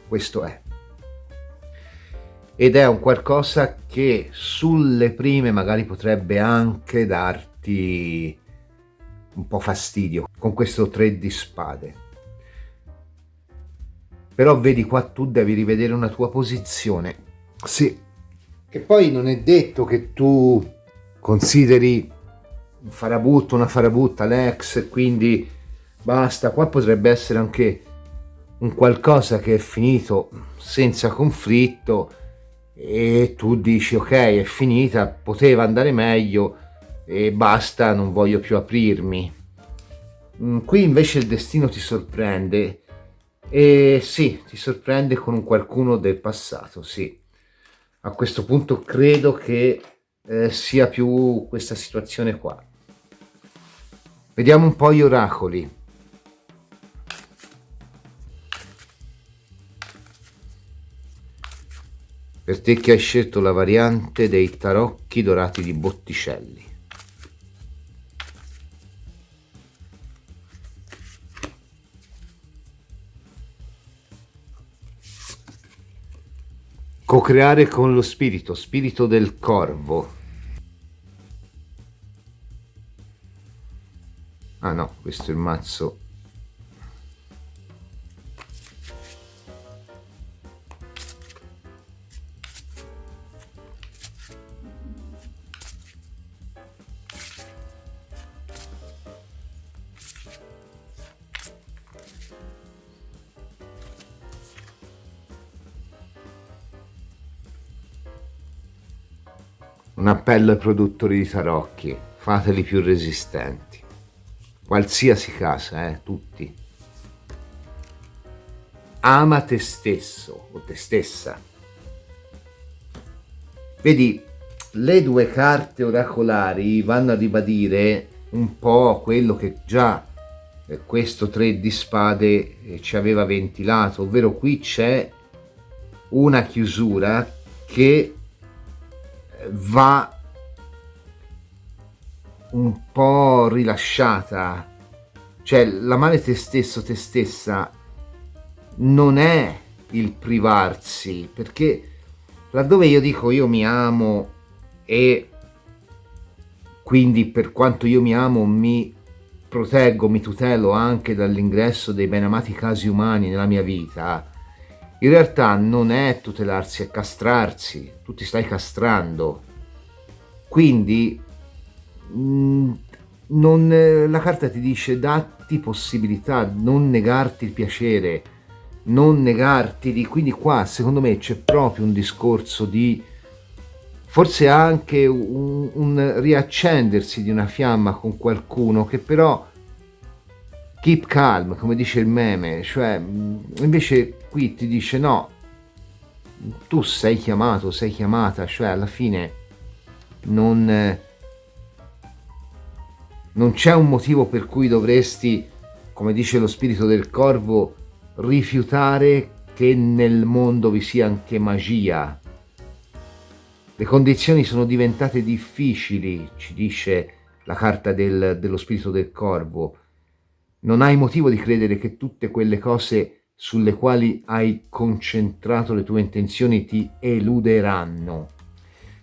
Questo è. Ed è un qualcosa che sulle prime magari potrebbe anche darti un po' fastidio con questo 3 di spade. Però vedi qua tu devi rivedere una tua posizione. Sì. Che poi non è detto che tu consideri un farabutto, una farabutta l'ex e quindi basta. Qua potrebbe essere anche un qualcosa che è finito senza conflitto e tu dici ok, è finita, poteva andare meglio e basta, non voglio più aprirmi. Qui invece il destino ti sorprende e sì, ti sorprende con un qualcuno del passato, sì. A questo punto credo che sia più questa situazione qua. Vediamo un po' gli oracoli. Per te che hai scelto la variante dei tarocchi dorati di Botticelli. Co-creare con lo spirito, spirito del corvo. Ah no, questo è il mazzo. Un appello ai produttori di tarocchi, fateli più resistenti. Qualsiasi casa, tutti. Ama te stesso o te stessa. Vedi, le due carte oracolari vanno a ribadire un po' quello che già questo 3 di spade ci aveva ventilato, ovvero qui c'è una chiusura che va un po' rilasciata, cioè l'amare te stesso, te stessa non è il privarsi, perché laddove io dico io mi amo e quindi per quanto io mi amo mi proteggo, mi tutelo anche dall'ingresso dei benamati casi umani nella mia vita, in realtà non è tutelarsi, è castrarsi, tu ti stai castrando. Quindi la carta ti dice datti possibilità, non negarti il piacere, non negarti quindi qua secondo me c'è proprio un discorso di forse anche un riaccendersi di una fiamma con qualcuno che però keep calm, come dice il meme, cioè invece qui ti dice no, tu sei chiamato, sei chiamata, cioè alla fine non c'è un motivo per cui dovresti, come dice lo spirito del corvo, rifiutare che nel mondo vi sia anche magia. Le condizioni sono diventate difficili, ci dice la carta dello spirito del corvo. Non hai motivo di credere che tutte quelle cose sulle quali hai concentrato le tue intenzioni ti eluderanno.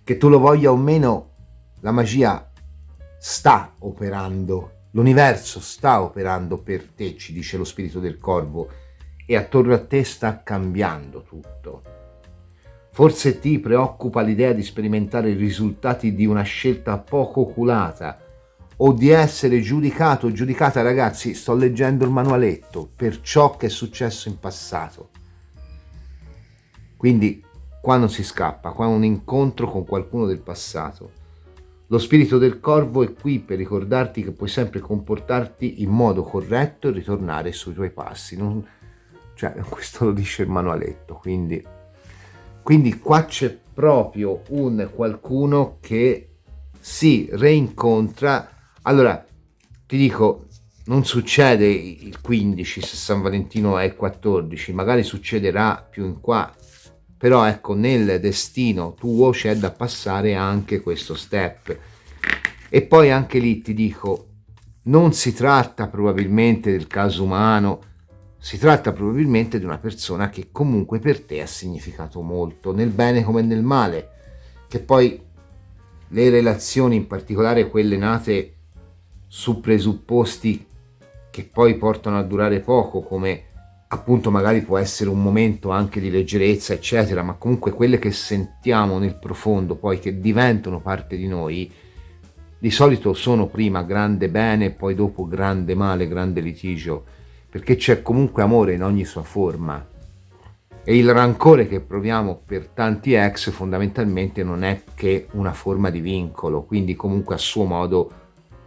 Che tu lo voglia o meno, la magia sta operando, l'universo sta operando per te, ci dice lo spirito del corvo, e attorno a te sta cambiando tutto. Forse ti preoccupa l'idea di sperimentare i risultati di una scelta poco oculata o di essere giudicato o giudicata, ragazzi, sto leggendo il manualetto, per ciò che è successo in passato. Quindi qua non si scappa, qua è un incontro con qualcuno del passato. Lo spirito del corvo è qui per ricordarti che puoi sempre comportarti in modo corretto e ritornare sui tuoi passi. Cioè, questo lo dice il manualetto, quindi qua c'è proprio un qualcuno che si reincontra. Allora, ti dico, non succede il 15 se San Valentino è il 14, magari succederà più in qua, però ecco, nel destino tuo c'è da passare anche questo step. E poi anche lì ti dico, non si tratta probabilmente del caso umano, si tratta probabilmente di una persona che comunque per te ha significato molto, nel bene come nel male, che poi le relazioni, in particolare quelle nate su presupposti che poi portano a durare poco, come appunto magari può essere un momento anche di leggerezza eccetera, ma comunque quelle che sentiamo nel profondo poi che diventano parte di noi, di solito sono prima grande bene e poi dopo grande male, grande litigio, perché c'è comunque amore in ogni sua forma. E il rancore che proviamo per tanti ex fondamentalmente non è che una forma di vincolo, quindi comunque a suo modo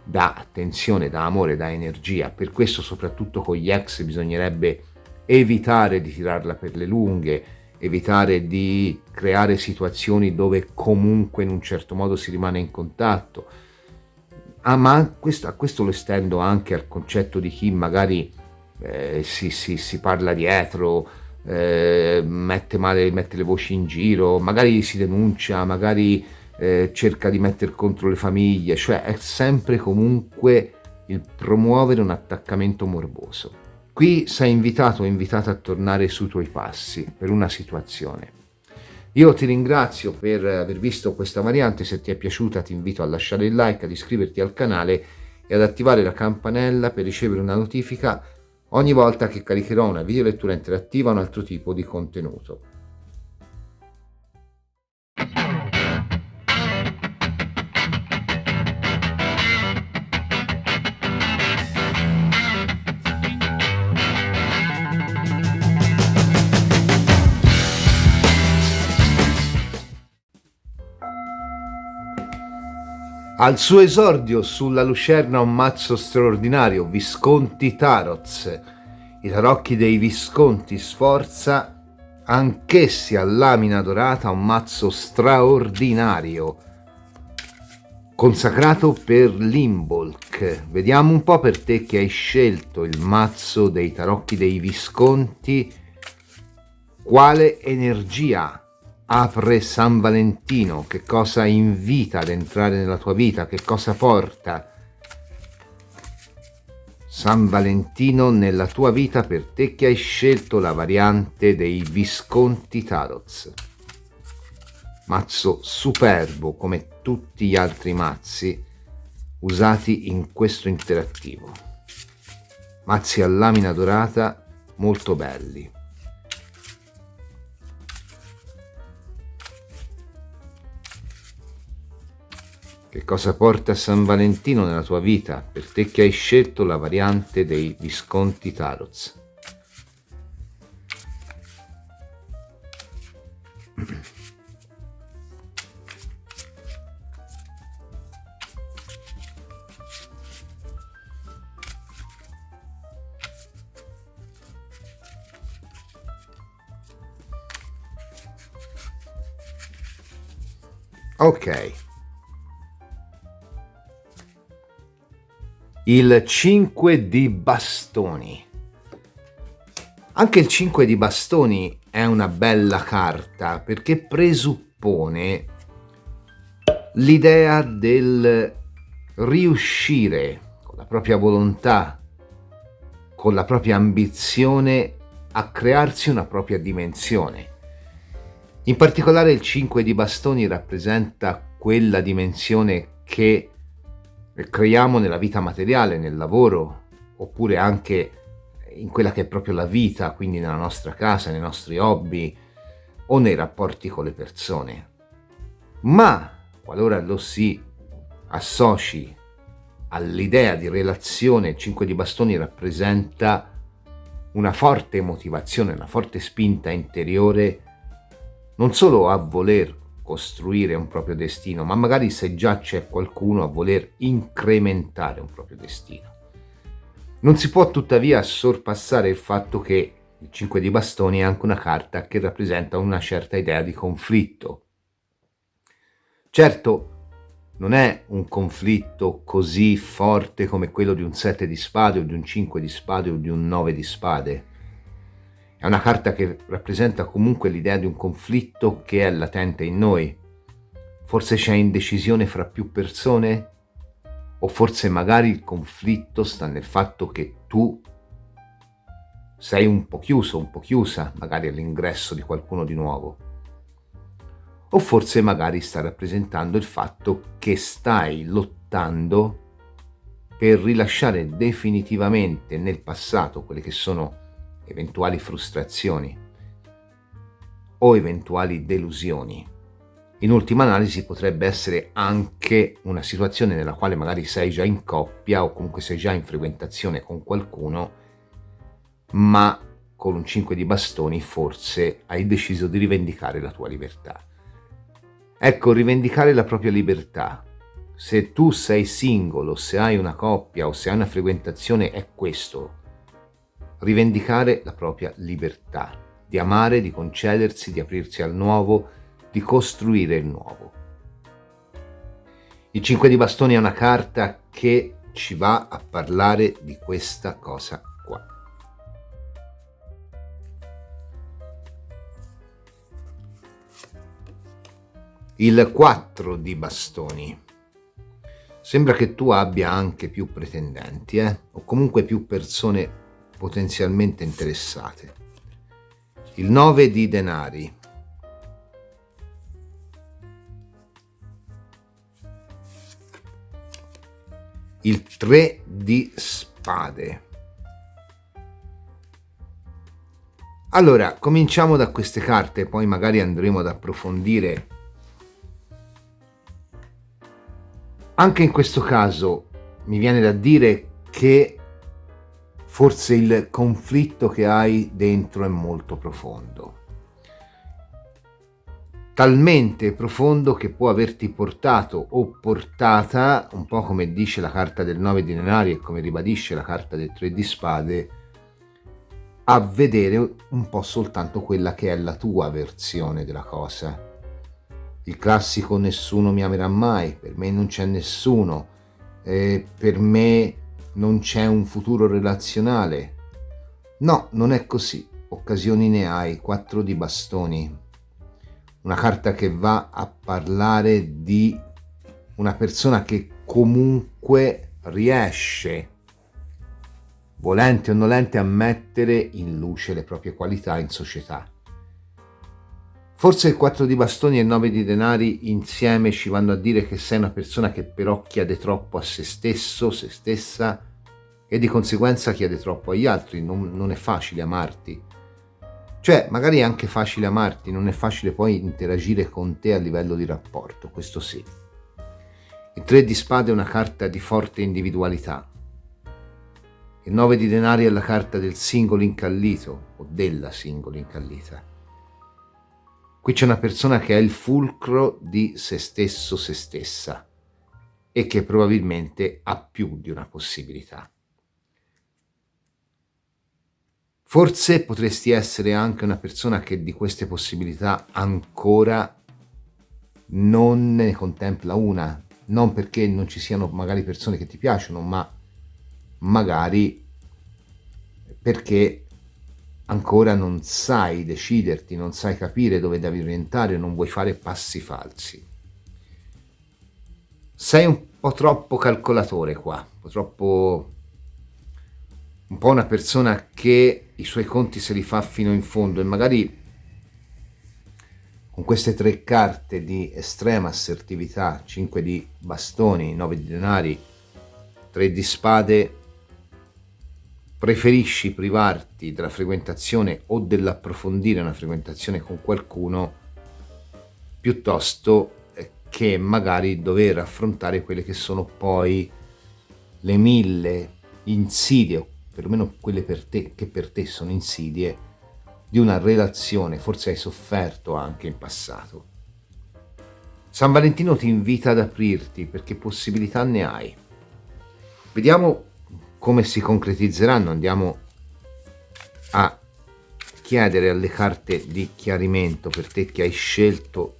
dà attenzione, dà amore, dà energia. Per questo soprattutto con gli ex bisognerebbe evitare di tirarla per le lunghe, evitare di creare situazioni dove comunque in un certo modo si rimane in contatto. Ma a questo lo estendo anche al concetto di chi magari si parla dietro, mette le voci in giro, magari si denuncia, magari cerca di mettere contro le famiglie, cioè è sempre comunque il promuovere un attaccamento morboso. Qui sei invitato o invitata a tornare sui tuoi passi per una situazione. Io ti ringrazio per aver visto questa variante, se ti è piaciuta ti invito a lasciare il like, ad iscriverti al canale e ad attivare la campanella per ricevere una notifica ogni volta che caricherò una video lettura interattiva o un altro tipo di contenuto. Al suo esordio sulla Lucerna un mazzo straordinario, Visconti Tarots. I tarocchi dei Visconti Sforza, anch'essi a lamina dorata, un mazzo straordinario, consacrato per l'Imbolc. Vediamo un po' per te che hai scelto il mazzo dei tarocchi dei Visconti, quale energia apre San Valentino, che cosa invita ad entrare nella tua vita, che cosa porta San Valentino nella tua vita per te che hai scelto la variante dei Visconti Tarots. Mazzo superbo come tutti gli altri mazzi usati in questo interattivo. Mazzi a lamina dorata molto belli. Che cosa porta San Valentino nella tua vita per te che hai scelto la variante dei Visconti Tarots? Ok. Il 5 di bastoni. Anche il 5 di bastoni è una bella carta perché presuppone l'idea del riuscire con la propria volontà, con la propria ambizione a crearsi una propria dimensione. In particolare il 5 di bastoni rappresenta quella dimensione che creiamo nella vita materiale, nel lavoro, oppure anche in quella che è proprio la vita, quindi nella nostra casa, nei nostri hobby o nei rapporti con le persone. Ma qualora lo si associ all'idea di relazione, il 5 di bastoni rappresenta una forte motivazione, una forte spinta interiore non solo a voler costruire un proprio destino, ma magari se già c'è qualcuno a voler incrementare un proprio destino. Non si può tuttavia sorpassare il fatto che il 5 di bastoni è anche una carta che rappresenta una certa idea di conflitto. Certo, non è un conflitto così forte come quello di un 7 di spade o di un 5 di spade o di un 9 di spade. È una carta che rappresenta comunque l'idea di un conflitto che è latente in noi. Forse c'è indecisione fra più persone? O forse magari il conflitto sta nel fatto che tu sei un po' chiuso, un po' chiusa, magari all'ingresso di qualcuno di nuovo. O forse magari sta rappresentando il fatto che stai lottando per rilasciare definitivamente nel passato quelle che sono eventuali frustrazioni o eventuali delusioni. In ultima analisi potrebbe essere anche una situazione nella quale magari sei già in coppia o comunque sei già in frequentazione con qualcuno, ma con un 5 di bastoni forse hai deciso di rivendicare la tua libertà. Ecco, rivendicare la propria libertà. Se tu sei singolo, se hai una coppia o se hai una frequentazione, è questo. Rivendicare la propria libertà, di amare, di concedersi, di aprirsi al nuovo, di costruire il nuovo. Il 5 di bastoni è una carta che ci va a parlare di questa cosa qua. Il 4 di bastoni. Sembra che tu abbia anche più pretendenti, o comunque più persone potenzialmente interessate. Il 9 di denari. Il 3 di spade. Allora, cominciamo da queste carte, poi magari andremo ad approfondire. Anche in questo caso mi viene da dire che forse il conflitto che hai dentro è molto profondo. Talmente profondo che può averti portato o portata, un po' come dice la carta del 9 di denari e come ribadisce la carta del 3 di spade, a vedere un po' soltanto quella che è la tua versione della cosa. Il classico nessuno mi amerà mai, per me non c'è nessuno, per me non c'è un futuro relazionale. No, non è così, occasioni ne hai, 4 di bastoni. Una carta che va a parlare di una persona che comunque riesce, volente o nolente, a mettere in luce le proprie qualità in società. Forse il 4 di bastoni e il 9 di denari insieme ci vanno a dire che sei una persona che però chiede troppo a se stesso, se stessa, e di conseguenza chiede troppo agli altri. Non è facile amarti. Cioè, magari è anche facile amarti, non è facile poi interagire con te a livello di rapporto, questo sì. Il 3 di spade è una carta di forte individualità. Il 9 di denari è la carta del singolo incallito o della singola incallita. Qui c'è una persona che è il fulcro di se stesso, se stessa, e che probabilmente ha più di una possibilità. Forse potresti essere anche una persona che di queste possibilità ancora non ne contempla una, non perché non ci siano magari persone che ti piacciono, ma magari perché ancora non sai deciderti, non sai capire dove devi orientare, non vuoi fare passi falsi. Sei un po' troppo calcolatore qua, un po' una persona che i suoi conti se li fa fino in fondo, e magari con queste 3 carte di estrema assertività, 5 di bastoni, 9 di denari, 3 di spade, preferisci privarti della frequentazione o dell'approfondire una frequentazione con qualcuno piuttosto che magari dover affrontare quelle che sono poi le 1000 insidie, o perlomeno quelle per te, che per te sono insidie, di una relazione, forse hai sofferto anche in passato. San Valentino ti invita ad aprirti perché possibilità ne hai. Vediamo come si concretizzeranno, andiamo a chiedere alle carte di chiarimento per te che hai scelto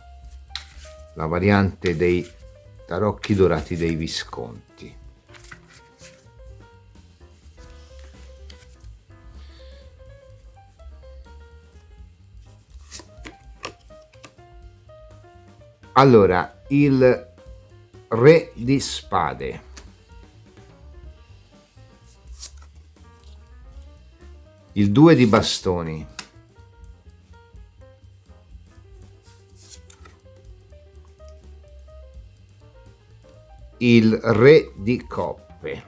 la variante dei tarocchi dorati dei Visconti. Allora, il Re di Spade, il 2 di Bastoni, il Re di Coppe.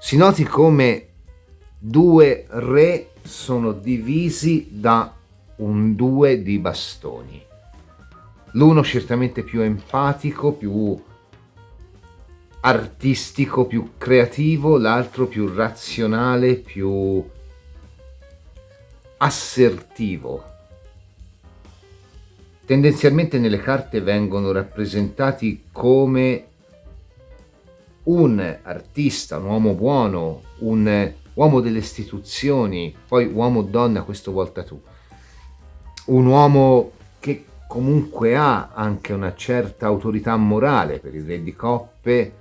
Si noti come due re sono divisi da un 2 di bastoni. L'uno certamente più empatico, più artistico, più creativo, l'altro più razionale, più assertivo. Tendenzialmente nelle carte vengono rappresentati come un artista, un uomo buono, un uomo delle istituzioni, poi uomo-donna, questo volta tu. Un uomo che comunque ha anche una certa autorità morale per il Re di Coppe,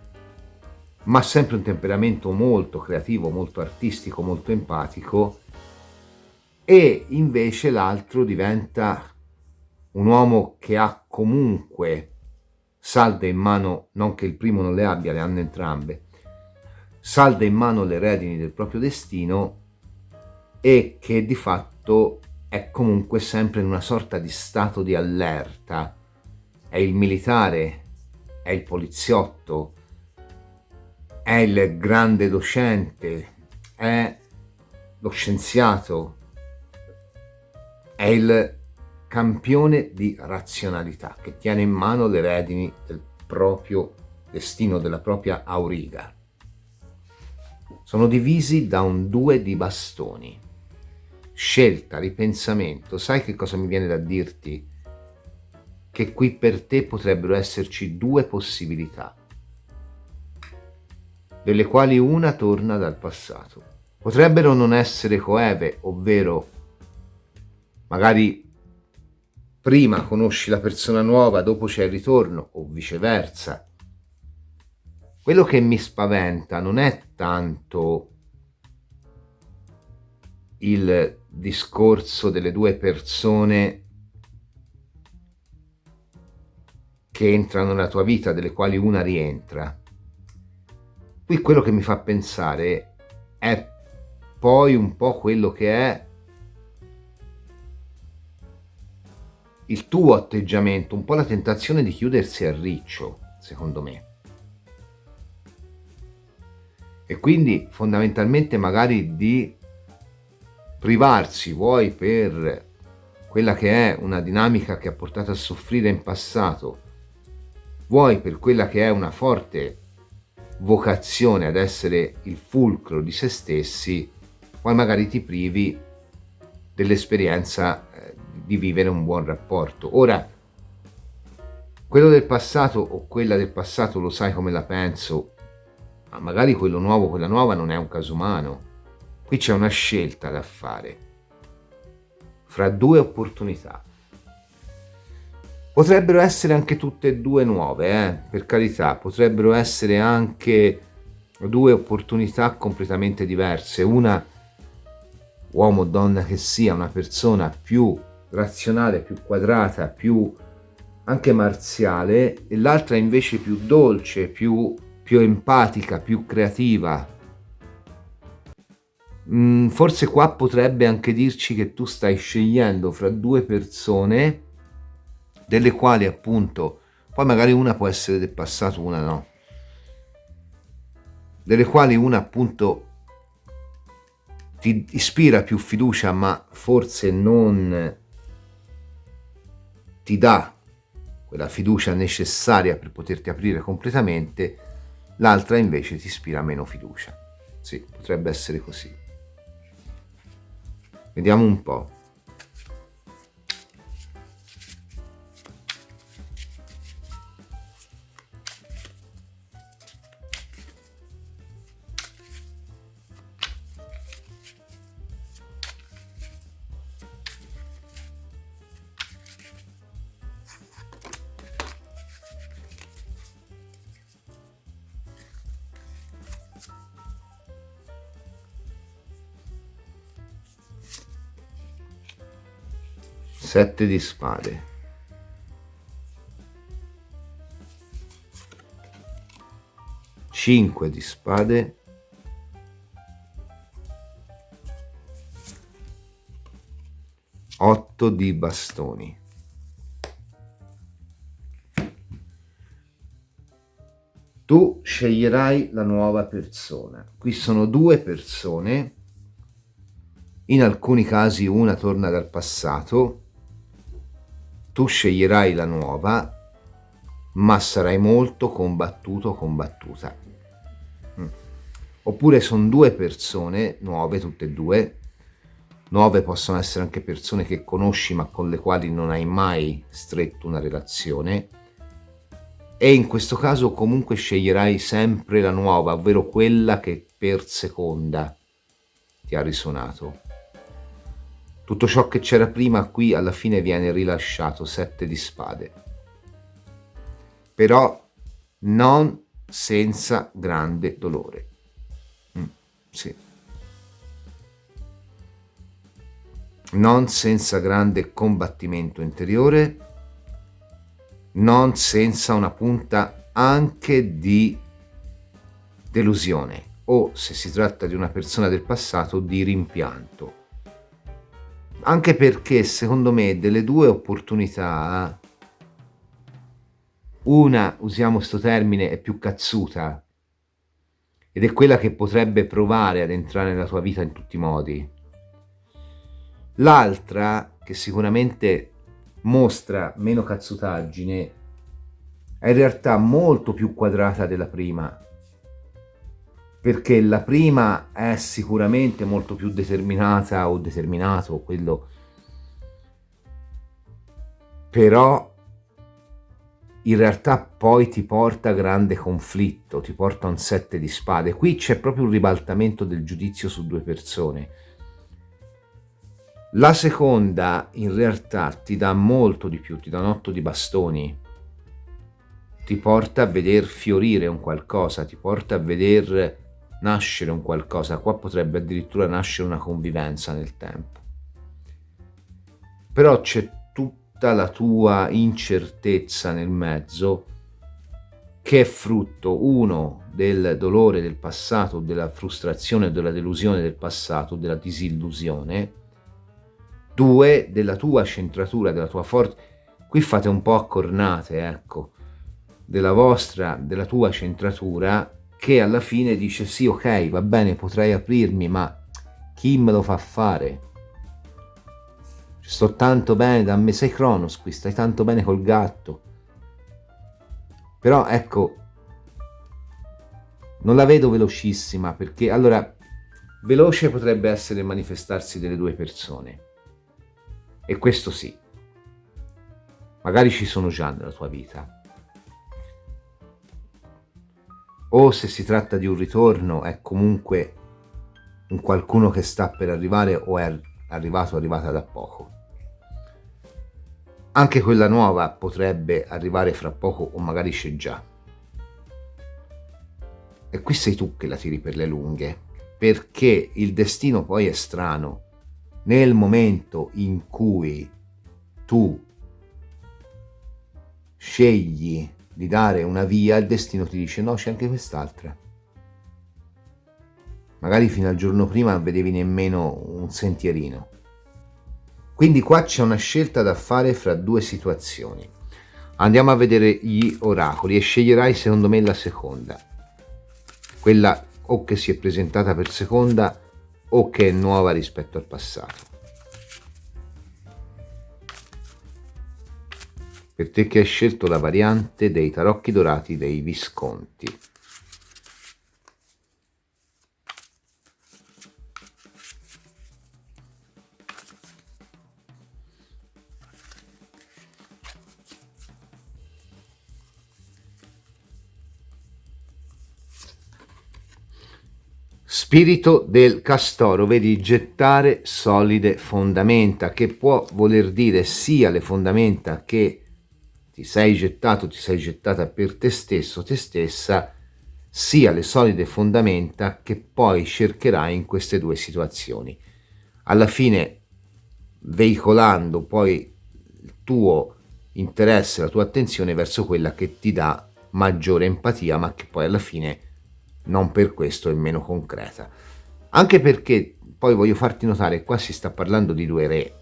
ma sempre un temperamento molto creativo, molto artistico, molto empatico, e invece l'altro diventa un uomo che ha comunque salda in mano, non che il primo non le abbia, le hanno entrambe, salda in mano le redini del proprio destino e che di fatto è comunque sempre in una sorta di stato di allerta. È il militare, è il poliziotto, è il grande docente, è lo scienziato, è il campione di razionalità che tiene in mano le redini del proprio destino, della propria auriga. Sono divisi da un 2 di bastoni. Scelta, ripensamento. Sai che cosa mi viene da dirti? Che qui per te potrebbero esserci due possibilità, delle quali una torna dal passato. Potrebbero non essere coeve, ovvero magari prima conosci la persona nuova, dopo c'è il ritorno, o viceversa. Quello che mi spaventa non è tanto il discorso delle due persone che entrano nella tua vita, delle quali una rientra. Qui quello che mi fa pensare è poi un po' quello che è il tuo atteggiamento, un po' la tentazione di chiudersi a riccio, secondo me. E quindi fondamentalmente magari di privarsi, vuoi per quella che è una dinamica che ha portato a soffrire in passato, vuoi per quella che è una forte vocazione ad essere il fulcro di se stessi, poi magari ti privi dell'esperienza di vivere un buon rapporto. Ora, quello del passato o quella del passato lo sai come la penso, ma magari quello nuovo, quella nuova non è un caso umano. Qui c'è una scelta da fare fra due opportunità. Potrebbero essere anche tutte e due nuove, per carità, potrebbero essere anche due opportunità completamente diverse. Una, uomo o donna che sia, una persona più razionale, più quadrata, più anche marziale, e l'altra invece più dolce, più empatica, più creativa. Forse qua potrebbe anche dirci che tu stai scegliendo fra due persone, delle quali appunto, poi magari una può essere del passato, una no, delle quali una appunto ti ispira più fiducia, ma forse non ti dà quella fiducia necessaria per poterti aprire completamente, l'altra invece ti ispira meno fiducia. Sì, potrebbe essere così. Vediamo un po'. Sette di spade. Cinque di spade. Otto di bastoni. Tu sceglierai la nuova persona. Qui sono due persone, in alcuni casi una torna dal passato. Tu sceglierai la nuova, ma sarai molto combattuto o combattuta. Oppure sono due persone nuove, tutte e due. Nuove possono essere anche persone che conosci ma con le quali non hai mai stretto una relazione. E in questo caso comunque sceglierai sempre la nuova, ovvero quella che per seconda ti ha risuonato. Tutto ciò che c'era prima qui alla fine viene rilasciato, sette di spade. Però non senza grande dolore. Sì. Non senza grande combattimento interiore, non senza una punta anche di delusione o, se si tratta di una persona del passato, di rimpianto. Anche perché secondo me delle due opportunità, una, usiamo sto termine, è più cazzuta ed è quella che potrebbe provare ad entrare nella tua vita in tutti i modi. L'altra, che sicuramente mostra meno cazzutaggine, è in realtà molto più quadrata della prima, perché la prima è sicuramente molto più determinata o determinato, quello, però in realtà poi ti porta a grande conflitto, ti porta a un sette di spade. Qui c'è proprio un ribaltamento del giudizio su due persone. La seconda in realtà ti dà molto di più, ti dà un otto di bastoni, ti porta a veder fiorire un qualcosa, ti porta a veder nascere un qualcosa. Qua potrebbe addirittura nascere una convivenza nel tempo. Però c'è tutta la tua incertezza nel mezzo, che è frutto, uno, del dolore del passato, della frustrazione, della delusione del passato, della disillusione, due, della tua centratura, della tua forza. Qui fate un po' a cornate, ecco, della tua centratura, che alla fine dice sì, ok, va bene, potrei aprirmi, ma chi me lo fa fare? Sto tanto bene da me, sei Cronos qui, stai tanto bene col gatto. Però ecco, non la vedo velocissima, perché allora veloce potrebbe essere il manifestarsi delle due persone, e questo sì, magari ci sono già nella tua vita, o se si tratta di un ritorno è comunque un qualcuno che sta per arrivare o è arrivata da poco. Anche quella nuova potrebbe arrivare fra poco o magari c'è già. E qui sei tu che la tiri per le lunghe, perché il destino poi è strano. Nel momento in cui tu scegli di dare una via, il destino ti dice no, c'è anche quest'altra. Magari fino al giorno prima non vedevi nemmeno un sentierino. Quindi qua c'è una scelta da fare fra due situazioni. Andiamo a vedere gli oracoli e sceglierai secondo me la seconda, quella o che si è presentata per seconda o che è nuova rispetto al passato. Per te che hai scelto la variante dei tarocchi dorati dei Visconti. Spirito del castoro, vedi, gettare solide fondamenta, che può voler dire sia le fondamenta che ti sei gettato, ti sei gettata per te stesso, te stessa, sia le solide fondamenta che poi cercherai in queste due situazioni. Alla fine, veicolando poi il tuo interesse, la tua attenzione verso quella che ti dà maggiore empatia, ma che poi alla fine non per questo è meno concreta. Anche perché poi voglio farti notare, qua si sta parlando di due re.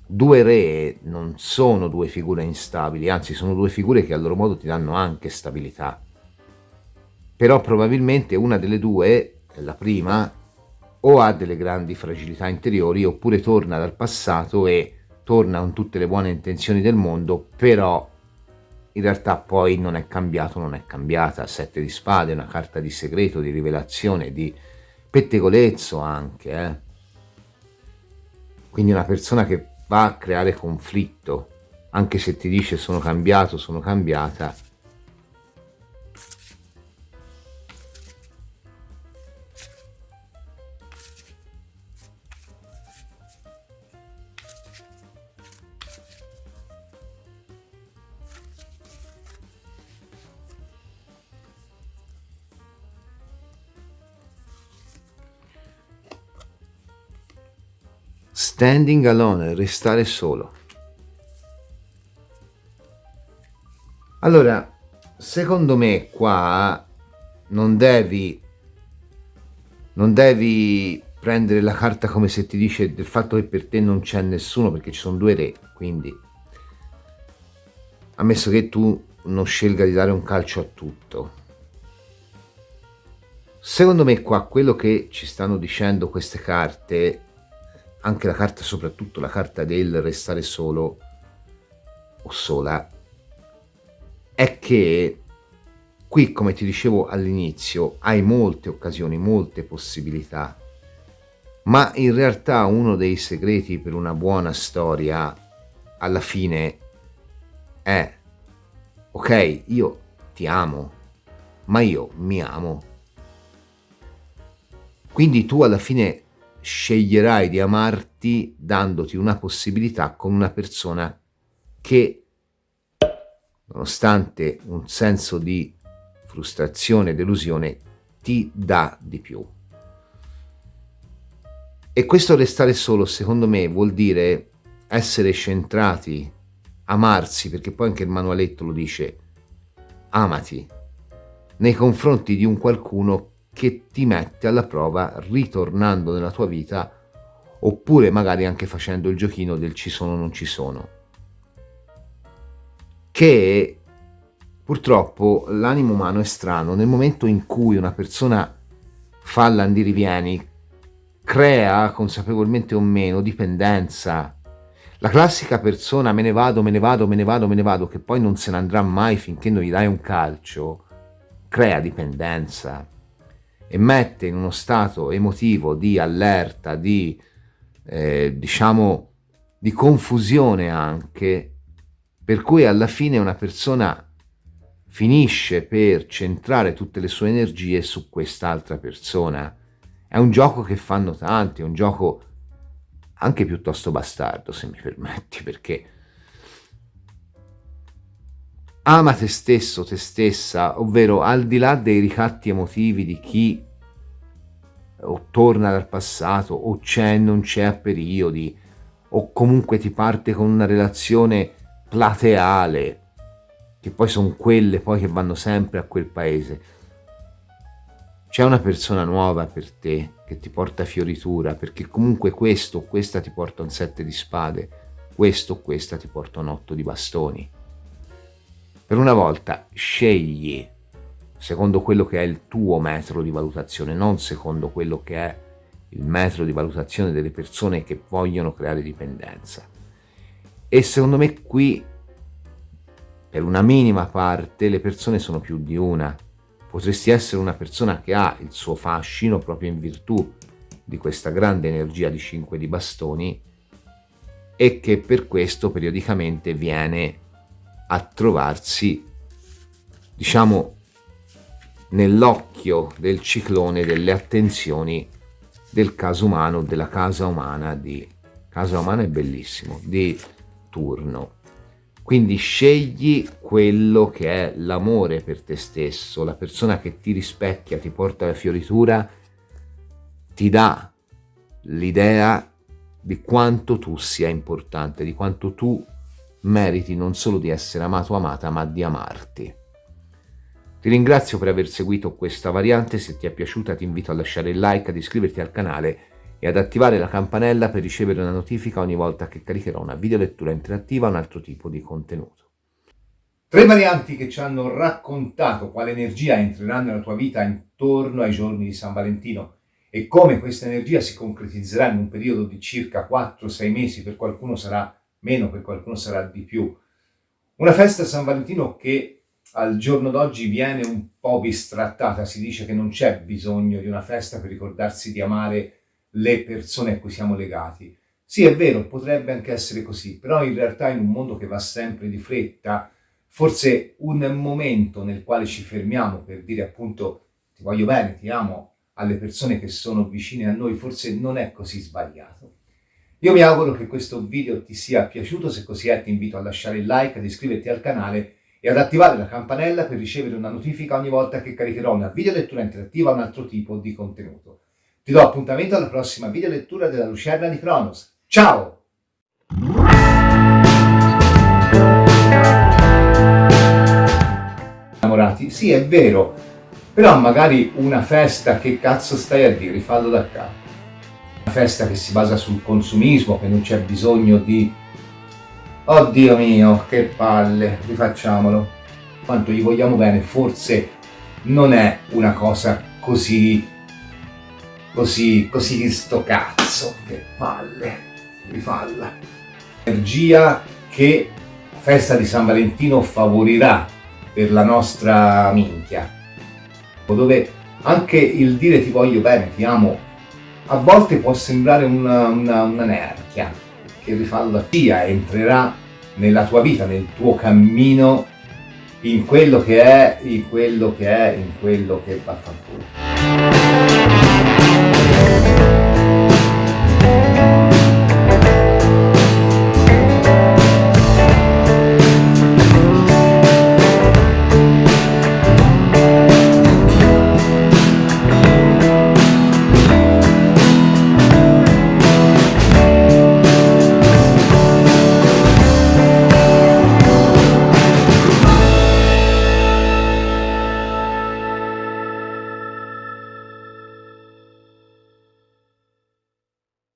Due re non sono due figure instabili, anzi sono due figure che a loro modo ti danno anche stabilità. Però probabilmente una delle due, la prima, o ha delle grandi fragilità interiori oppure torna dal passato e torna con tutte le buone intenzioni del mondo, però in realtà poi non è cambiato, non è cambiata. 7 di spade, una carta di segreto, di rivelazione, di pettegolezzo anche. Quindi una persona che va a creare conflitto, anche se ti dice sono cambiato, sono cambiata. Standing alone, restare solo. Allora, secondo me qua non devi prendere la carta come se ti dice del fatto che per te non c'è nessuno, perché ci sono due re, quindi ammesso che tu non scelga di dare un calcio a tutto. Secondo me qua quello che ci stanno dicendo queste carte, anche la carta, soprattutto la carta del restare solo o sola, è che qui, come ti dicevo all'inizio, hai molte occasioni, molte possibilità, ma in realtà uno dei segreti per una buona storia alla fine è: ok, io ti amo, ma io mi amo. Quindi tu alla fine sceglierai di amarti dandoti una possibilità con una persona che, nonostante un senso di frustrazione e delusione, ti dà di più. E questo restare solo, secondo me, vuol dire essere centrati, amarsi, perché poi anche il manualetto lo dice, amati, nei confronti di un qualcuno che ti mette alla prova ritornando nella tua vita, oppure magari anche facendo il giochino del ci sono o non ci sono. Che purtroppo l'animo umano è strano, nel momento in cui una persona fa l'andirivieni, crea, consapevolmente o meno, dipendenza. La classica persona me ne vado, che poi non se ne andrà mai finché non gli dai un calcio, crea dipendenza e mette in uno stato emotivo di allerta, di diciamo di confusione anche, per cui alla fine una persona finisce per centrare tutte le sue energie su quest'altra persona. È un gioco che fanno tanti, è un gioco anche piuttosto bastardo, se mi permetti, perché ama te stesso, te stessa, ovvero al di là dei ricatti emotivi di chi o torna dal passato o c'è e non c'è a periodi, o comunque ti parte con una relazione plateale, che poi sono quelle poi che vanno sempre a quel paese. C'è una persona nuova per te che ti porta fioritura, perché comunque questo o questa ti porta un 7 di spade, questo o questa ti porta un 8 di bastoni. Per una volta scegli secondo quello che è il tuo metro di valutazione, non secondo quello che è il metro di valutazione delle persone che vogliono creare dipendenza. E secondo me qui, per una minima parte, le persone sono più di una. Potresti essere una persona che ha il suo fascino proprio in virtù di questa grande energia di 5 di bastoni e che per questo periodicamente viene a trovarsi, diciamo, nell'occhio rispecchio del ciclone delle attenzioni del caso umano, della casa umana è bellissimo, di turno. Quindi scegli quello che è l'amore per te stesso, la persona che ti rispecchia, ti porta la fioritura, ti dà l'idea di quanto tu sia importante, di quanto tu meriti non solo di essere amato o amata, ma di amarti. Ti ringrazio per aver seguito questa variante. Se ti è piaciuta ti invito a lasciare il like, ad iscriverti al canale e ad attivare la campanella per ricevere una notifica ogni volta che caricherò una videolettura interattiva o un altro tipo di contenuto. 3 varianti che ci hanno raccontato quale energia entrerà nella tua vita intorno ai giorni di San Valentino e come questa energia si concretizzerà in un periodo di circa 4-6 mesi, per qualcuno sarà meno, per qualcuno sarà di più. Una festa San Valentino che al giorno d'oggi viene un po' bistrattata, si dice che non c'è bisogno di una festa per ricordarsi di amare le persone a cui siamo legati. Sì, è vero, potrebbe anche essere così, però in realtà in un mondo che va sempre di fretta, forse un momento nel quale ci fermiamo per dire appunto ti voglio bene, ti amo alle persone che sono vicine a noi, forse non è così sbagliato. Io mi auguro che questo video ti sia piaciuto, se così è ti invito a lasciare il like, ad iscriverti al canale e ad attivare la campanella per ricevere una notifica ogni volta che caricherò una videolettura interattiva o un altro tipo di contenuto. Ti do appuntamento alla prossima videolettura della Lucerna di Cronos. Ciao! Innamorati? Sì, è vero, però magari una festa, che cazzo stai a dire? Rifallo da capo. Una festa che si basa sul consumismo, che non c'è bisogno di... Oddio mio, che palle, rifacciamolo. Quanto gli vogliamo bene, forse non è una cosa così sto cazzo, che palle, rifalla. Energia che la festa di San Valentino favorirà per la nostra minchia, dove anche il dire ti voglio bene, ti amo, a volte può sembrare una nerchia, che rifalla sia entrerà nella tua vita, nel tuo cammino, in quello che è, in quello che va a far